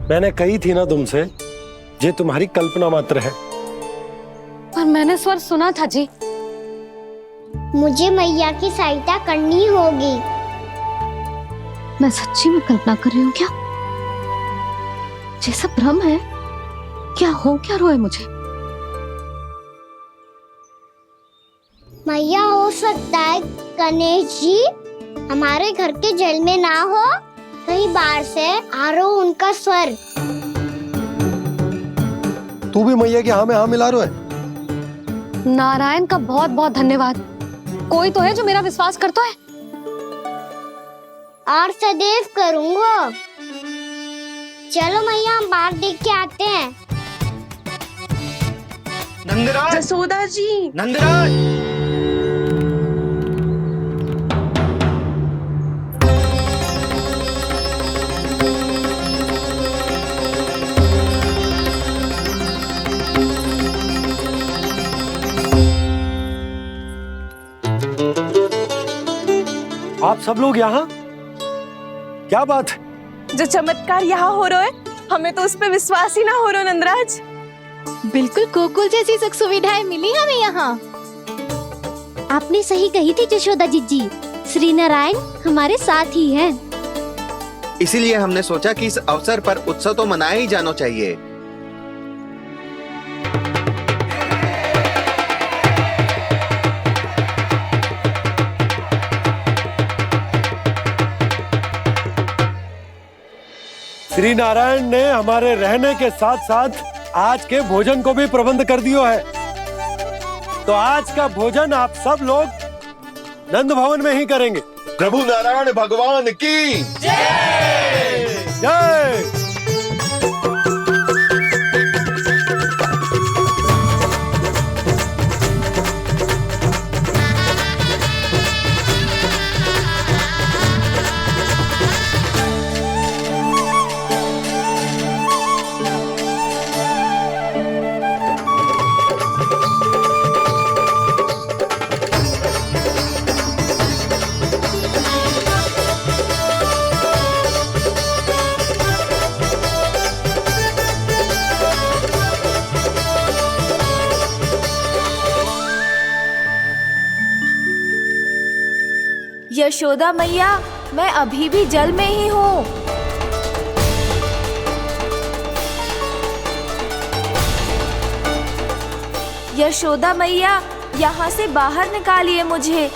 मैंने कही थी ना तुमसे, ये तुम्हारी कल्पना मात्र है। पर मैंने स्वर सुना था जी। मुझे मैया की सहायता करनी होगी। मैं सच्ची में कल्पना कर रही हूँ क्या? ये सब भ्रम है क्या? हो क्या रहा है मुझे? मैया, हो सकता है गणेश जी हमारे घर के जल में ना हो, कहीं बाहर से आ रहा हो उनका स्वर। तू भी मैया के हाँ में हाँ मिला रहा है। नारायण का बहुत बहुत धन्यवाद। कोई तो है जो मेरा विश्वास करता है। और सदैव करूंगा। चलो मैया, हम बाहर देख के आते हैं। नंदराज, जसोदा जी, नंदराज, आप सब लोग यहाँ? क्या बात है? जो चमत्कार यहाँ हो रहा है, हमें तो उस पे विश्वास ही ना हो रहा नंदराज। बिल्कुल गोकुल जैसी सुख सुविधाएं मिली हमें यहाँ। आपने सही कही थी जशोदा जीजी, श्री नारायण हमारे साथ ही हैं। इसीलिए हमने सोचा कि इस अवसर पर उत्सव तो मनाया ही जाना चाहिए। श्री नारायण ने हमारे रहने के साथ साथ आज के भोजन को भी प्रबंध कर दिया है। तो आज का भोजन आप सब लोग नंद भवन में ही करेंगे। प्रभु नारायण भगवान की जय जय। यशोदा मैया, मैं अभी भी जल में ही हूँ। यशोदा मैया, यहाँ से बाहर निकालिए मुझे।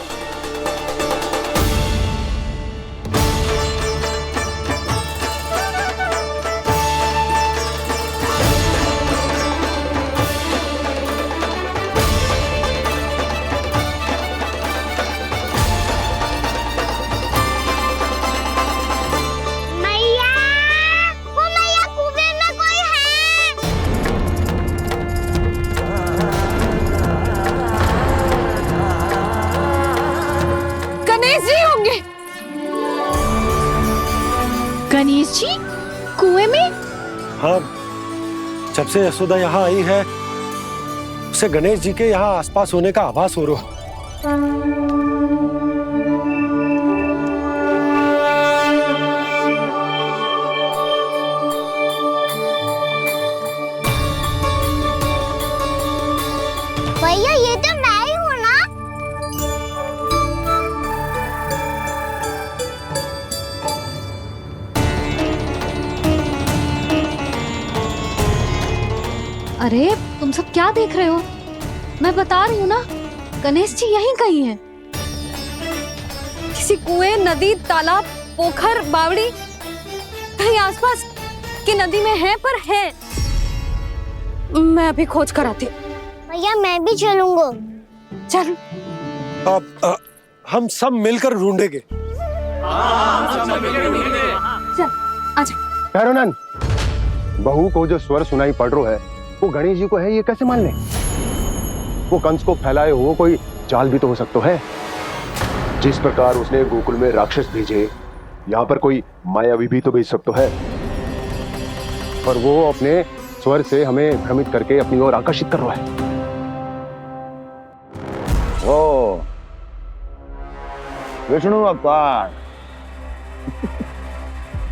मैया, वो मैया कुएं में कोई है। गणेश जी होंगे। गणेश जी कुएं में? हाँ, जब से यशोदा यहाँ आई है उसे गणेश जी के यहाँ आसपास होने का आभास हो रहा। भैया ये तो मैं ही हूँ ना। अरे तुम सब क्या देख रहे हो? मैं बता रही हूँ ना, गणेश जी यहीं कहीं हैं। किसी कुएं, नदी, तालाब, पोखर, बावड़ी कहीं आसपास की नदी में है, पर है। मैं अभी खोज कर आती हूँ। भैया मैं भी चलूंगा। चल। अब हम सब मिलकर ढूंढेंगे। चल, आजा। भैरवनंद, बहू को जो स्वर सुनाई पड़ रहा है वो गणेश जी को है, ये कैसे मान ले? वो कंस को फैलाए हुए कोई जाल भी तो हो सकता है। जिस प्रकार उसने गोकुल में राक्षस भेजे, यहाँ पर कोई मायावी भी तो भेज सकता है। पर वो अपने स्वर से हमें भ्रमित करके अपनी ओर आकर्षित कर रहा है। ओ विष्णु अवतार।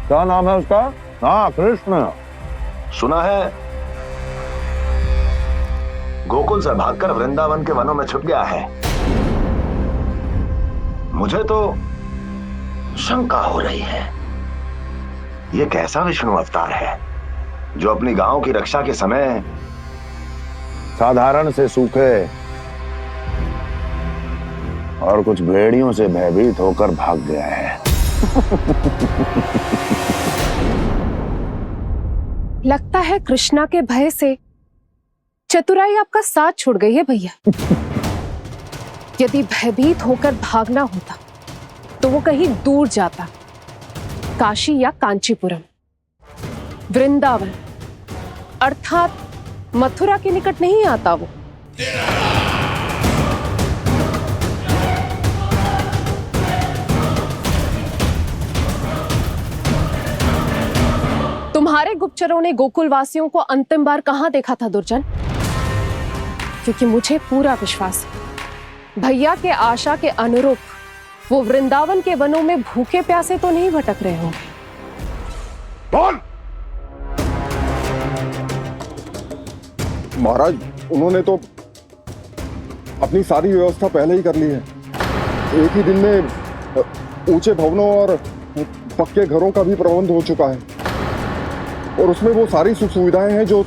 क्या नाम है उसका? हाँ, कृष्ण। सुना है गोकुल से भागकर वृंदावन के वनों में छुप गया है। मुझे तो शंका हो रही है, ये कैसा विष्णु अवतार है जो अपनी गांव की रक्षा के समय साधारण से सूखे और कुछ भेड़ियों से भयभीत होकर भाग गया है। लगता है कृष्णा के भय से चतुराई आपका साथ छोड़ गई है भैया। यदि भयभीत होकर भागना होता तो वो कहीं दूर जाता, काशी या कांचीपुरम, वृंदावन अर्थात मथुरा के निकट नहीं आता वो। तुम्हारे गुप्तचरों ने गोकुल वासियों को अंतिम बार कहां देखा था दुर्जन? क्योंकि मुझे पूरा विश्वास है भैया के आशा के अनुरूप वो वृंदावन के वनों में भूखे प्यासे तो नहीं भटक रहे होंगे। बोल। महाराज, उन्होंने तो अपनी सारी व्यवस्था पहले ही कर ली है। एक ही दिन में ऊंचे भवनों और पक्के घरों का भी प्रबंध हो चुका है, और उसमें वो सारी सुख सुविधाएं हैं जो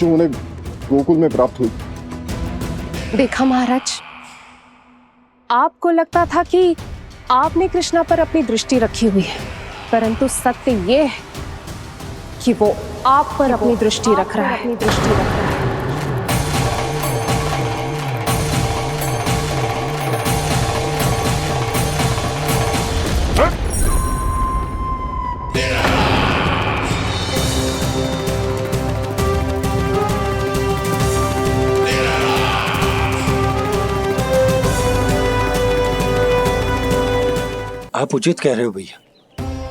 उन्हें गोकुल में प्राप्त हुई। देखा महाराज, आपको लगता था कि आपने कृष्णा पर अपनी दृष्टि रखी हुई है, परंतु सत्य ये है कि वो आप पर अपनी दृष्टि रख रहा है। आप उचित कह रहे हो भैया,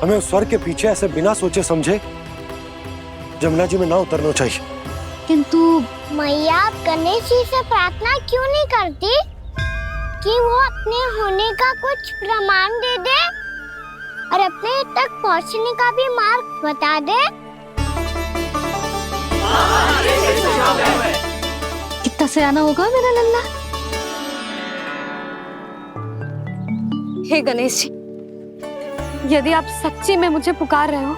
हमें उस स्वर के पीछे ऐसे बिना सोचे समझे जमुना जी में ना उतरना चाहिए। किंतु मैया, आप गणेश जी से प्रार्थना क्यों नहीं करती कि वो अपने होने का कुछ प्रमाण दे दे और अपने तक पहुंचने का भी मार्ग बता दे? कितना सयाना होगा मेरा लल्ला। हे गणेश जी, यदि आप सच्ची में मुझे पुकार रहे हो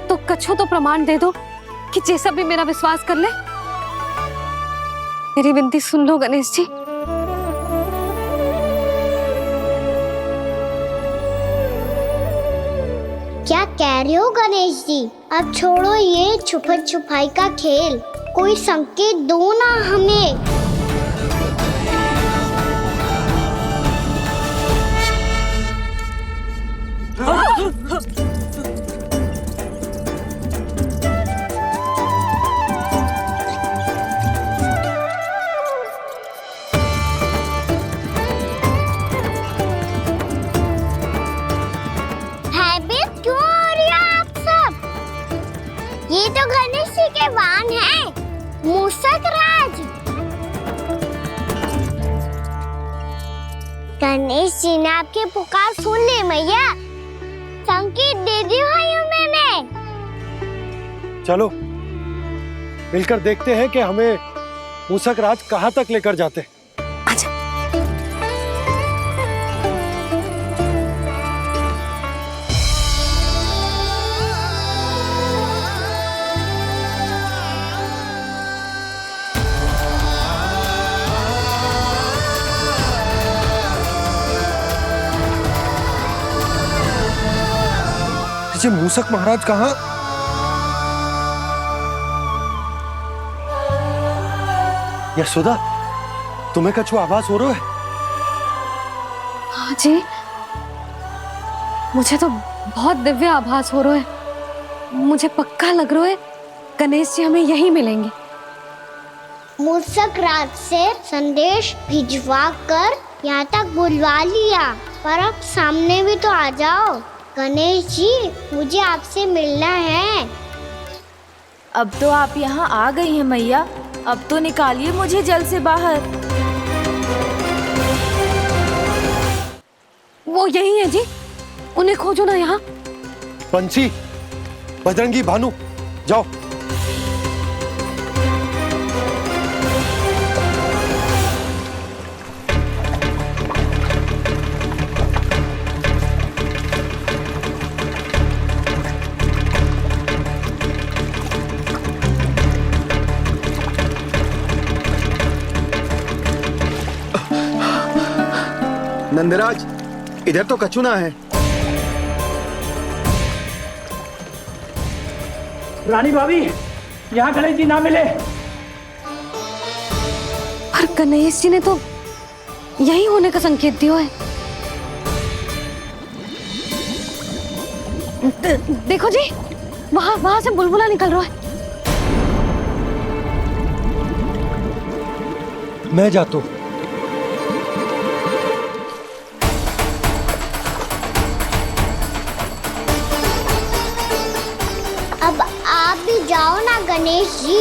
तो कछु तो प्रमाण दे दो कि जैसा भी मेरा विश्वास कर ले। मेरी विनती सुन लो गणेश जी। क्या कह रहे हो गणेश जी? अब छोड़ो ये छुपन छुपाई का खेल, कोई संकेत दो ना हमें। भयभीत क्यों हो रही हो आप सब? ये तो गणेश जी के वाहन हैं, मूषक राज। गणेश जी ने आपकी पुकार सुन ली मैया, संकेत दे दी भाइयों मैंने। चलो मिलकर देखते हैं कि हमें मूषक राज कहाँ तक लेकर जाते हैं। ये मूषक महाराज कहाँ? यशोदा, तुम्हें कछु आभास हो रहा है? हाँ जी, मुझे तो बहुत दिव्य आभास हो रहा है। मुझे पक्का लग रहा है गणेश जी हमें यहीं मिलेंगे। मूषक राज से संदेश भिजवा कर यहाँ तक बुलवा लिया, पर अब सामने भी तो आ जाओ। गणेश जी, मुझे आपसे मिलना है। अब तो आप यहाँ आ गई हैं मैया, अब तो निकालिए मुझे जल से बाहर। वो यही है जी, उन्हें खोजो ना यहाँ। पंछी, बजरंगी, भानु, जाओ। नंदराज, इधर तो कछुना है। रानी भाभी, यहाँ गणेश जी ना मिले। पर गणेश जी ने तो यही होने का संकेत दिया है। देखो जी, वहां से बुलबुला निकल रहा है। मैं जाता हूँ। अब आप भी जाओ ना गणेश जी।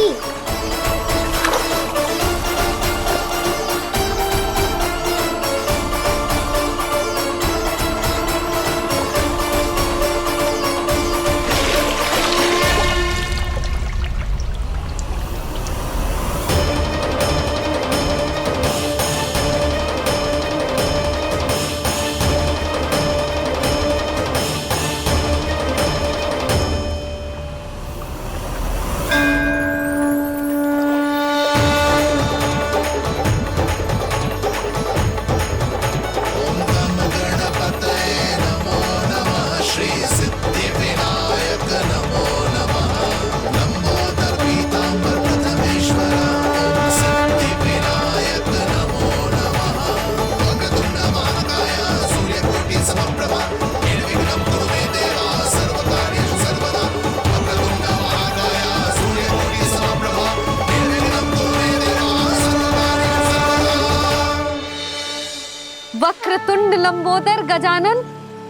वक्रतुंड लंबोदर गजानन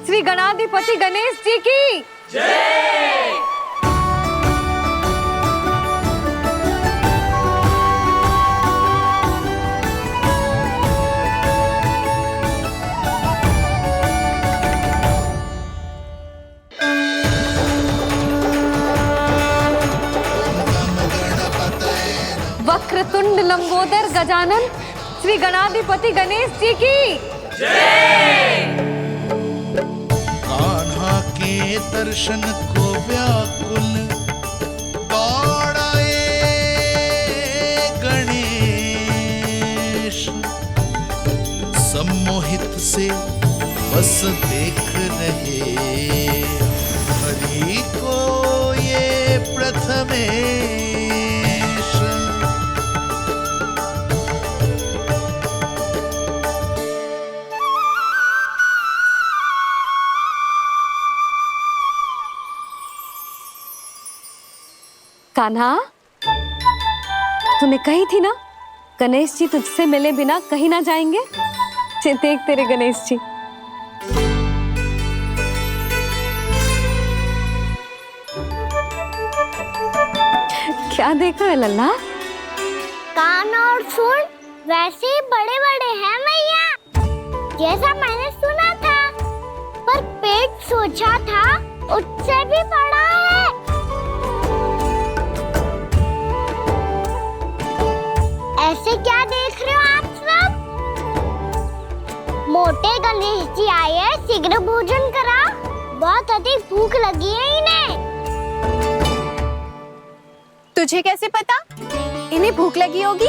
श्री गणाधिपति गणेश जी की जय। वक्रतुंड लंबोदर गजानन श्री गणाधिपति गणेश जी की कान्हा के दर्शन को व्याकुल दौड़ाए गणेश, सम्मोहित से बस देख रहे हरि को ये प्रथमेश। कान्हा, तूने कही थी ना गणेश जी तुझसे मिले बिना कहीं ना जाएंगे। देख तेरे गणेश जी। क्या देख रहे लल्ला? कान और सुन वैसे ही बड़े बड़े हैं मैया, जैसा मैंने सुना था, पर पेट सोचा था उससे भी बड़ा है। ऐसे क्या देख रहे हो आप सब? मोटे गणेश जी आए हैं, शीघ्र भोजन करा, बहुत अधिक भूख लगी है इन्हें। तुझे कैसे पता इन्हें भूख लगी होगी?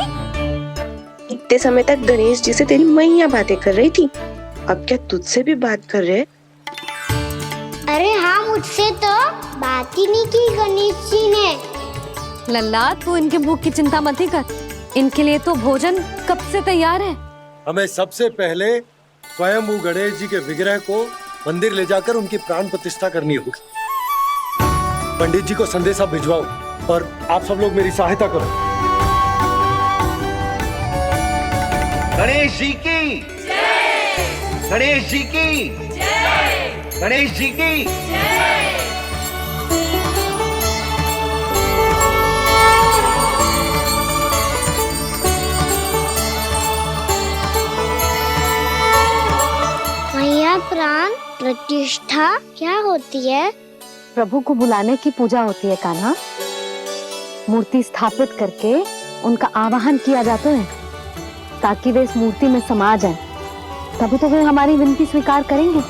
इतने समय तक गणेश जी से तेरी मैया बातें कर रही थी, अब क्या तुझसे भी बात कर रहे? अरे हाँ, मुझसे तो बात ही नहीं की गणेश जी ने। लल्ला, तू इनके भूख की चिंता मत ही कर, इनके लिए तो भोजन कब से तैयार है। हमें सबसे पहले स्वयं गणेश जी के विग्रह को मंदिर ले जाकर उनकी प्राण प्रतिष्ठा करनी होगी। पंडित जी को संदेशा भिजवाओ और आप सब लोग मेरी सहायता करो। गणेश जी की जय, गणेश जी की जय, गणेश जी की जय। मैया, प्राण प्रतिष्ठा क्या होती है? प्रभु को बुलाने की पूजा होती है कान्हा। मूर्ति स्थापित करके उनका आवाहन किया जाता है ताकि वे इस मूर्ति में समा जाएं। तभी तो वे हमारी विनती स्वीकार करेंगे।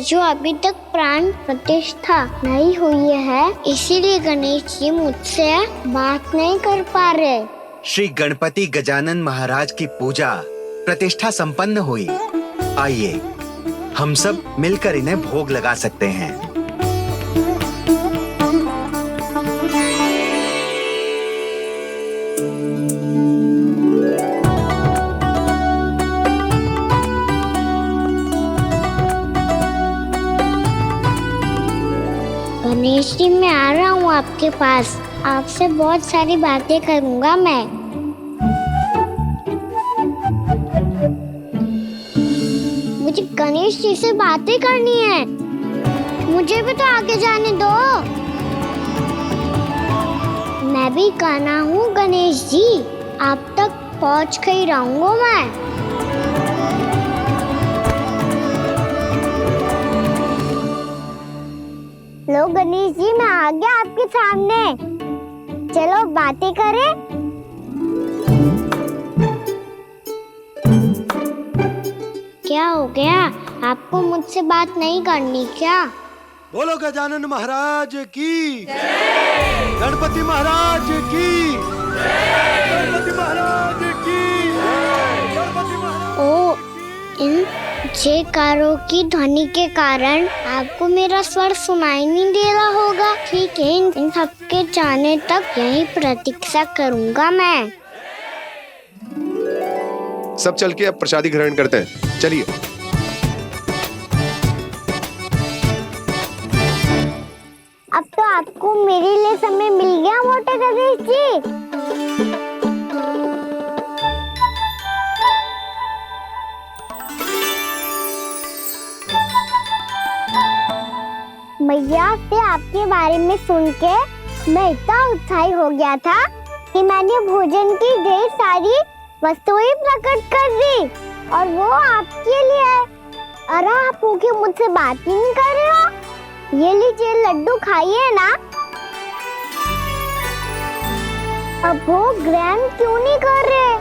जो अभी तक प्राण प्रतिष्ठा नहीं हुई है, इसीलिए गणेश जी मुझसे बात नहीं कर पा रहे। श्री गणपति गजानन महाराज की पूजा प्रतिष्ठा संपन्न हुई। आइए हम सब मिलकर इन्हें भोग लगा सकते हैं। गणेश जी, मैं आ रहा हूँ आपके पास, आपसे बहुत सारी बातें करूँगा मैं। मुझे गणेश जी से बातें करनी है, मुझे भी तो आगे जाने दो। मैं भी कान्हा हूँ गणेश जी, आप तक पहुँच कर ही रहूँगा मैं। लो गणेश जी, मैं आ गया आपके सामने, चलो बातें करें। क्या हो गया, आपको मुझसे बात नहीं करनी क्या? बोलो गजानन महाराज की जय, गणपति महाराज की जय, गणपति महाराज की जय, गणपति महाराज। ओ, इन जयकारों की ध्वनि के कारण आपको मेरा स्वर सुनाई नहीं दे रहा होगा। ठीक है, इन सबके जाने तक यही प्रतीक्षा करूंगा मैं। सब चल के अब प्रसादी ग्रहण करते हैं, चलिए। अब तो आपको मेरे लिए समय मिल गया मोटे गणेश जी। मैया से आपके बारे में सुन के मैं इतना उत्साही हो गया था कि मैंने भोजन की ढेर सारी वस्तुएं प्रकट कर दी, और वो आपके लिए। अरे आप भूखे मुझसे बात ही नहीं कर रहे हो। ये लीजिए लड्डू, खाइए ना। अब वो ग्रैंड क्यों नहीं कर रहे?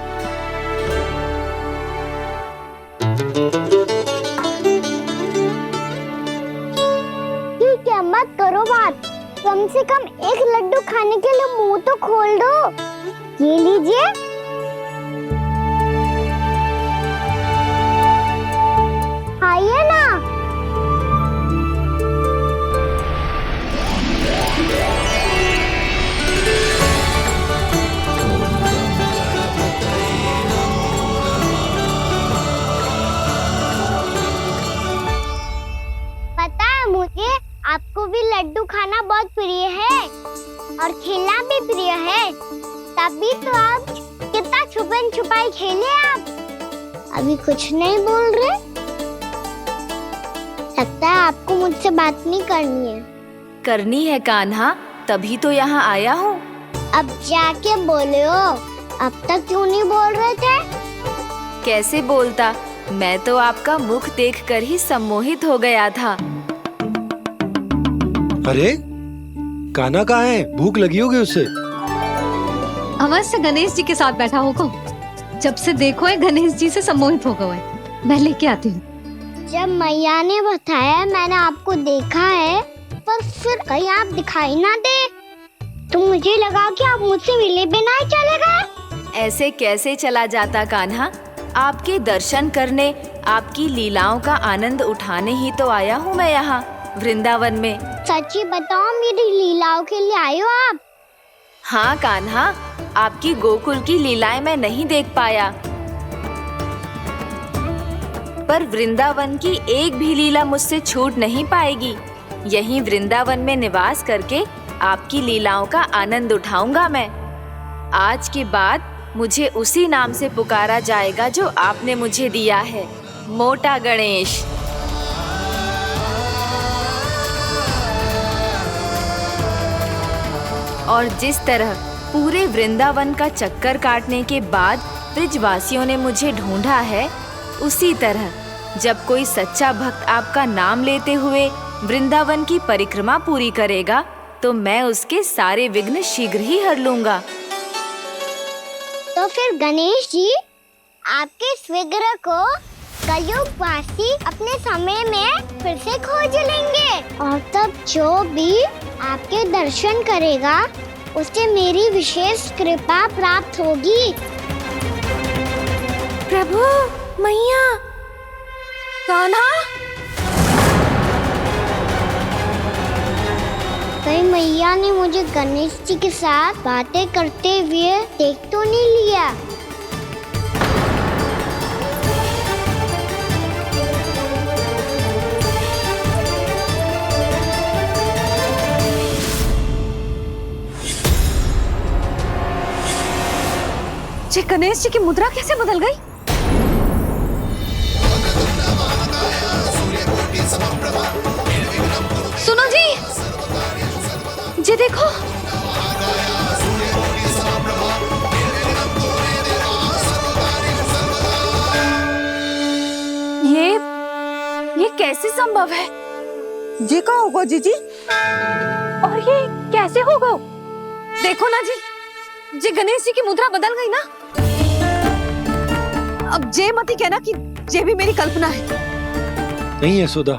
ठीक है, मत करो बात। कम से कम एक लड्डू खाने के लिए मुंह तो खोल दो। ये लीजिए। आइए ना। पता है मुझे, आपको भी लड्डू खाना बहुत प्रिय है और खेलना भी प्रिय है। तभी तो आप कितना छुपन छुपाई खेले आप। अभी कुछ नहीं बोल रहे? लगता है आपको मुझसे बात नहीं करनी है। करनी है कान्हा, तभी तो यहाँ आया हूँ। अब जाके बोले हो। अब तक क्यों नहीं बोल रहे थे? कैसे बोलता, मैं तो आपका मुख देखकर ही सम्मोहित हो गया था। अरे कान्हा कहाँ है? भूख लगी होगी उसे। अवश्य गणेश जी के साथ बैठा होगा। जब से देखो है गणेश जी से सम्मोहित हो गए। मैं लेके आती हूँ। जब मैया ने बताया मैंने आपको देखा है, पर फिर कहीं आप दिखाई ना दे, तो मुझे लगा कि आप मुझसे मिले बिना ही चले गए। ऐसे कैसे चला जाता कान्हा? आपके दर्शन करने, आपकी लीलाओं का आनंद उठाने ही तो आया हूँ मैं यहाँ वृंदावन में। सच्ची बताओ, मेरी लीलाओं के लिए आए हो आप? हाँ कान्हा, आपकी गोकुल की लीलाएं मैं नहीं देख पाया, पर वृंदावन की एक भी लीला मुझसे छूट नहीं पाएगी। यहीं वृंदावन में निवास करके आपकी लीलाओं का आनंद उठाऊंगा मैं। आज के बाद मुझे उसी नाम से पुकारा जाएगा जो आपने मुझे दिया है, मोटा गणेश। और जिस तरह पूरे वृंदावन का चक्कर काटने के बाद ब्रिजवासियों ने मुझे ढूंढा है, उसी तरह जब कोई सच्चा भक्त आपका नाम लेते हुए वृंदावन की परिक्रमा पूरी करेगा, तो मैं उसके सारे विघ्न शीघ्र ही हर लूंगा। तो फिर गणेश जी, आपके इस विग्रह को कलयुगवासी अपने समय में फिर से खोज लेंगे, और तब जो भी आपके दर्शन करेगा उसे मेरी विशेष कृपा प्राप्त होगी। प्रभु, मैया, कान्हा। कहीं मैया ने मुझे गणेश जी के साथ बातें करते हुए देख तो नहीं लिया? जी गणेश जी की मुद्रा कैसे बदल गई? सुनो जी, जी देखो। ये कैसे संभव है? जी का होगा जीजी? और ये कैसे होगा? देखो ना जी, जी गणेश जी की मुद्रा बदल गई ना। अब जे मत ही कहना कि ये भी मेरी कल्पना है। नहीं यशोदा,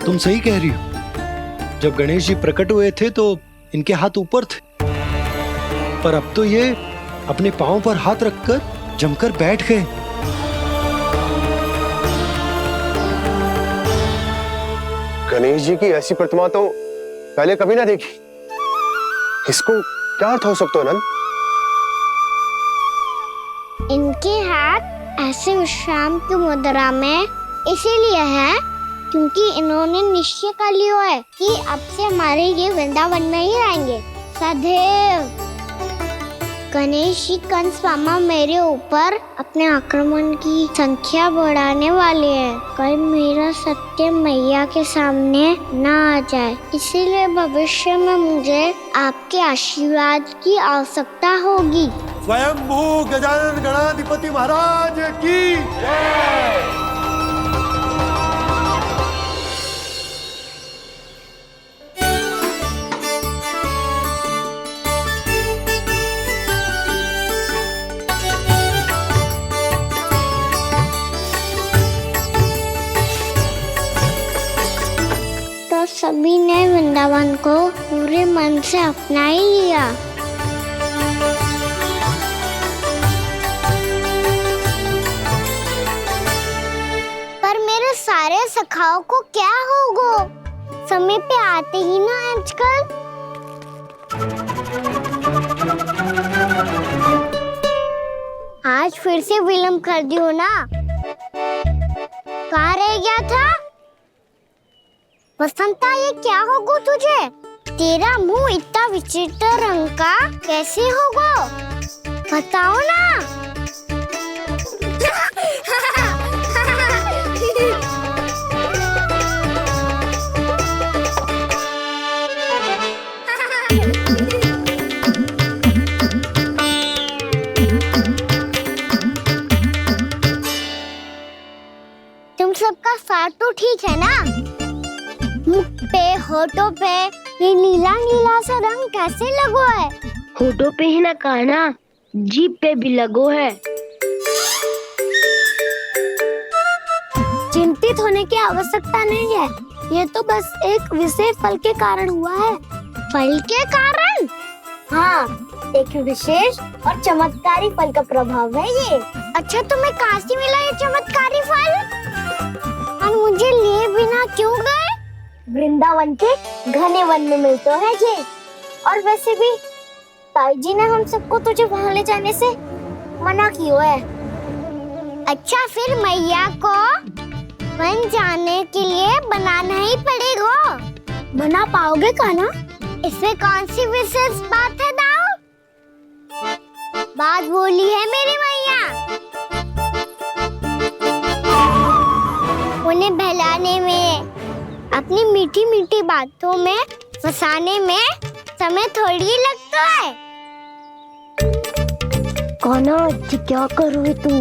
तुम सही कह रही हो। जब गणेश जी प्रकट हुए थे तो इनके हाथ ऊपर थे, पर अब तो ये अपने पांव पर हाथ रखकर जमकर बैठ गए। गणेश जी की ऐसी प्रतिमा तो पहले कभी ना देखी। इसको क्या अर्थ हो सकता है नंद? इनके हाथ ऐसे विश्राम की मुद्रा में इसीलिए है क्योंकि इन्होंने निश्चय कर लिया है कि अब से हमारे ये वृंदावन में ही रहेंगे सदैव। गणेश जी कंस मामा मेरे ऊपर अपने आक्रमण की संख्या बढ़ाने वाले हैं, कहीं मेरा सत्य मैया के सामने ना आ जाए। इसीलिए भविष्य में मुझे आपके आशीर्वाद की आवश्यकता होगी। स्वयंभू गजानन गणाधिपति महाराज की जय। वृंदावन को पूरे मन से अपना ही लिया। पर मेरे सारे सखाओं को क्या होगा? समय पे आते ही ना आजकल। आज फिर से विलम्ब कर दियो ना। कहाँ रह गया था? वसंता, ये क्या होगा तुझे? तेरा मुंह इतना विचित्र रंग का कैसे होगा? बताओ ना। तुम सबका साथ तो ठीक है ना? मुख पे, होठों पे ये नीला नीला सा रंग कैसे लगो है? होठों पे ही ना काना, जीभ पे भी लगो है। चिंतित होने की आवश्यकता नहीं है। ये तो बस एक विशेष फल के कारण हुआ है। फल के कारण? हाँ, एक विशेष और चमत्कारी फल का प्रभाव है ये। अच्छा, तुम्हें कहाँ से मिला ये चमत्कारी फल? और मुझे लिए बिना क्यों गए? वृंदावन के घने वन में मिलते है ये। और वैसे भी ताई जी ने हम सबको तुझे वहाँ ले जाने से मना किया है। अच्छा, फिर मैया को वन जाने के लिए बनाना ही पड़ेगा। बना पाओगे कान्हा? इसमें कौन सी विशेष बात है दाऊ? बात बोली है मेरी मैया। उन्हें बहलाने में, अपनी मीठी मीठी बातों में फंसाने में समय थोड़ी लगता है। कान्हा, क्या करोगे तुम?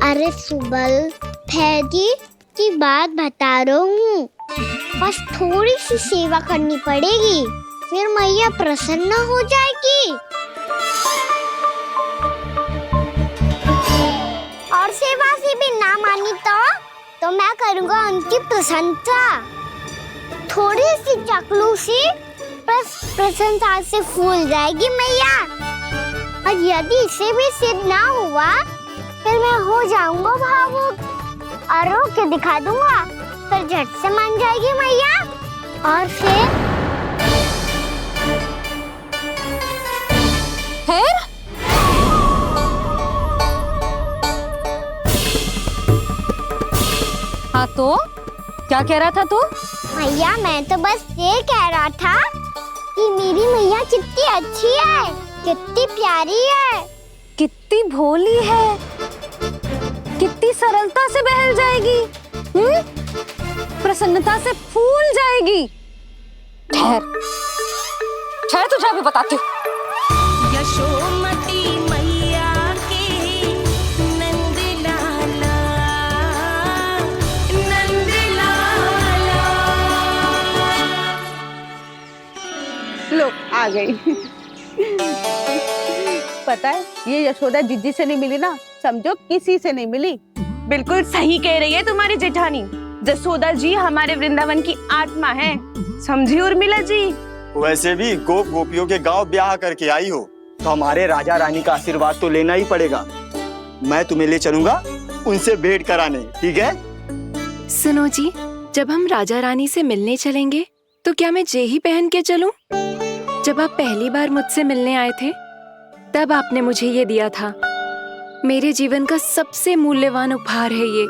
अरे सुबल, फैजी की बात बता रहा हूँ। बस थोड़ी सी सेवा करनी पड़ेगी, फिर मैया प्रसन्न हो जाएगी। और सेवा से भी ना मानी तो मैं करूँगा उनकी प्रशंसा। थोड़ी सी चकलूसी प्रशंसा से फूल जाएगी मैया। और यदि इसे भी सिद्ध ना हुआ, फिर मैं हो जाऊंगा भावुक और रो के दिखा दूंगा। फिर झट से मान जाएगी मैया। और फिर हाँ, तो क्या कह रहा था तू? मैया, मैं तो बस ये कह रहा था कि मेरी मैया कितनी अच्छी है, कितनी प्यारी है, कितनी भोली है, कितनी सरलता से बहल जाएगी, प्रसन्नता से फूल जाएगी। ठहर तुझे अभी बताती हूँ। यशोमती मैया के नंद लाला, नंद लाला। लो, आ गई। पता है, ये यशोदा जिज्जी से नहीं मिली ना, समझो किसी से नहीं मिली। बिल्कुल सही कह रही है तुम्हारी जेठानी। यशोदा जी हमारे वृंदावन की आत्मा है, समझी उर्मिला जी? वैसे भी गोप गोपियों के गांव ब्याह करके आई हो, तो हमारे राजा रानी का आशीर्वाद तो लेना ही पड़ेगा। मैं तुम्हें ले चलूंगा उनसे भेंट कराने, ठीक है? सुनो जी, जब हम राजा रानी से मिलने चलेंगे तो क्या मैं जे ही पहन के चलूं? जब आप पहली बार मुझसे मिलने आए थे, तब आपने मुझे ये दिया था। मेरे जीवन का सबसे मूल्यवान उपहार है ये।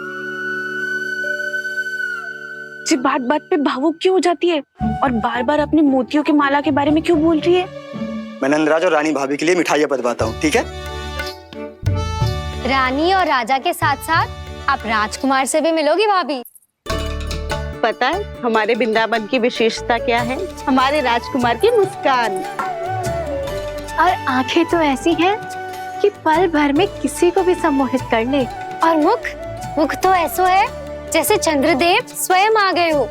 जी बात बात पे भावुक क्यों हो जाती है और बार बार अपनी मोतियों की माला के बारे में क्यों बोल रही है? मैं नंदराज और रानी भाभी के लिए मिठाइयाँ बंटवाता हूँ, ठीक है? रानी और राजा के साथ साथ आप राजकुमार से भी मिलोगी भाभी। पता है हमारे वृंदावन की विशेषता क्या है? हमारे राजकुमार की मुस्कान और आंखें तो ऐसी हैं कि पल भर में किसी को भी सम्मोहित कर ले। और मुख तो ऐसा है जैसे चंद्रदेव स्वयं आ गए हो।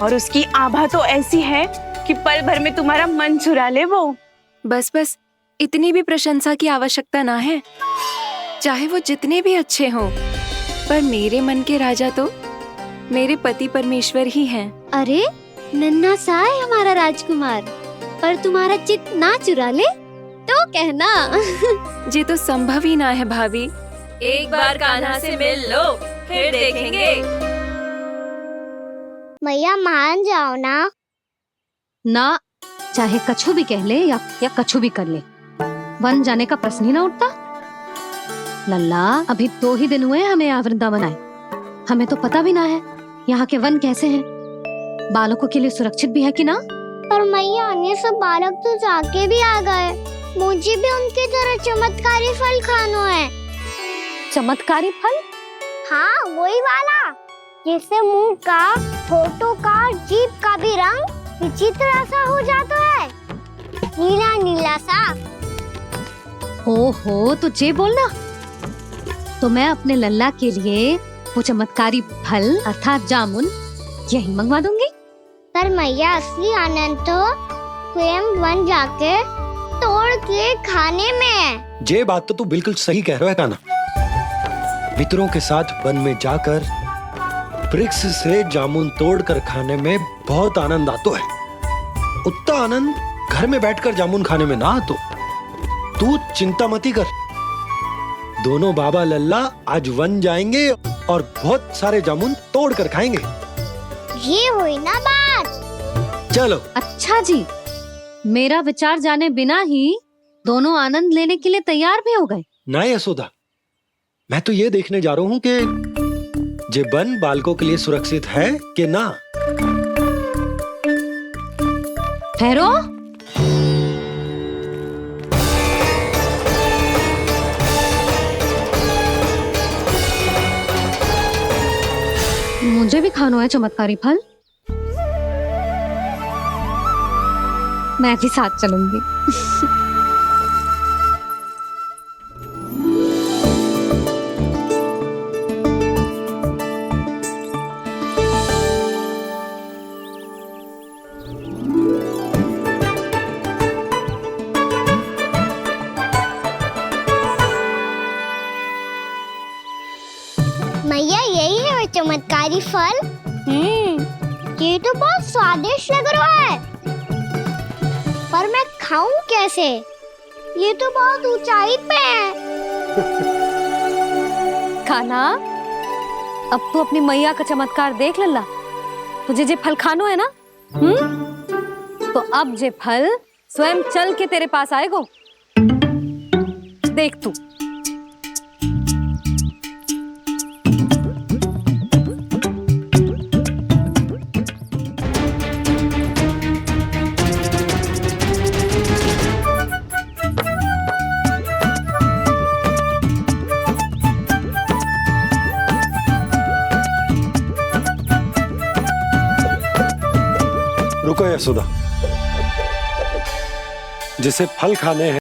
और उसकी आभा तो ऐसी है कि पल भर में तुम्हारा मन चुरा ले वो। बस इतनी भी प्रशंसा की आवश्यकता ना है, चाहे वो जितने भी अच्छे हों, पर मेरे मन के राजा तो मेरे पति परमेश्वर ही हैं। अरे नन्हा सा है हमारा राजकुमार, पर तुम्हारा चित ना चुरा ले तो कहना। ये तो संभव ही ना है भाभी। एक बार कान्हा से मिल लो, फिर देखेंगे। मैया मान जाओ ना। ना, चाहे कछु भी कह ले या कछु भी कर ले, वन जाने का प्रश्न ही ना उठता। लल्ला, अभी 2 ही दिन हुए हमें यहाँ वृंदावन आए, हमें तो पता भी ना है यहाँ के वन कैसे हैं, बालकों के लिए सुरक्षित भी है कि ना। पर मैया ये सब बालक तो जाके भी आ गए, मुझे भी उनकी तरह चमत्कारी फल खाना है। चमत्कारी फल? हाँ, वही वाला जिससे मुंह का, होठों का, जीभ का भी रंग विचित्र सा हो जाता है, नीला नीला सा। ओहो, तो जे बोलना। तो मैं अपने लल्ला के लिए वो चमत्कारी फल अर्थात जामुन यही मंगवा दूंगी। पर मैया असली आनंद तो स्वयं वन जाके तोड़ के खाने में है। ये बात तो तू बिल्कुल सही कह रहा है कान्हा। मित्रों के साथ वन में जाकर वृक्ष से जामुन तोड़कर खाने में बहुत आनंद आता है। उतना आनंद घर में बैठकर जामुन खाने में ना आतो। तू चिंता मती कर, दोनों बाबा लल्ला आज वन जाएंगे और बहुत सारे जामुन तोड़कर खाएंगे। ये हुई ना बात। चलो। अच्छा जी, मेरा विचार जाने बिना ही दोनों आनंद लेने के लिए तैयार भी हो गए। ना यशोदा, मैं तो ये देखने जा रहा हूँ कि ये वन बालकों के लिए सुरक्षित है कि ना। ठहरो। मुझे भी खाना है चमत्कारी फल, मैं भी साथ चलूंगी। मैया यही है वो चमत्कारी फल। ये तो बहुत स्वादिष्ट लग रहा है, पर मैं खाऊं कैसे? ये तो बहुत ऊंचाई पे है। कान्हा, अब तू अपनी मैया का चमत्कार देख लल्ला। तुझे जे फल खानो है ना, तो अब जे फल स्वयं चल के तेरे पास आएगो। देख तू। रुको यशोदा, जिसे फल खाने हैं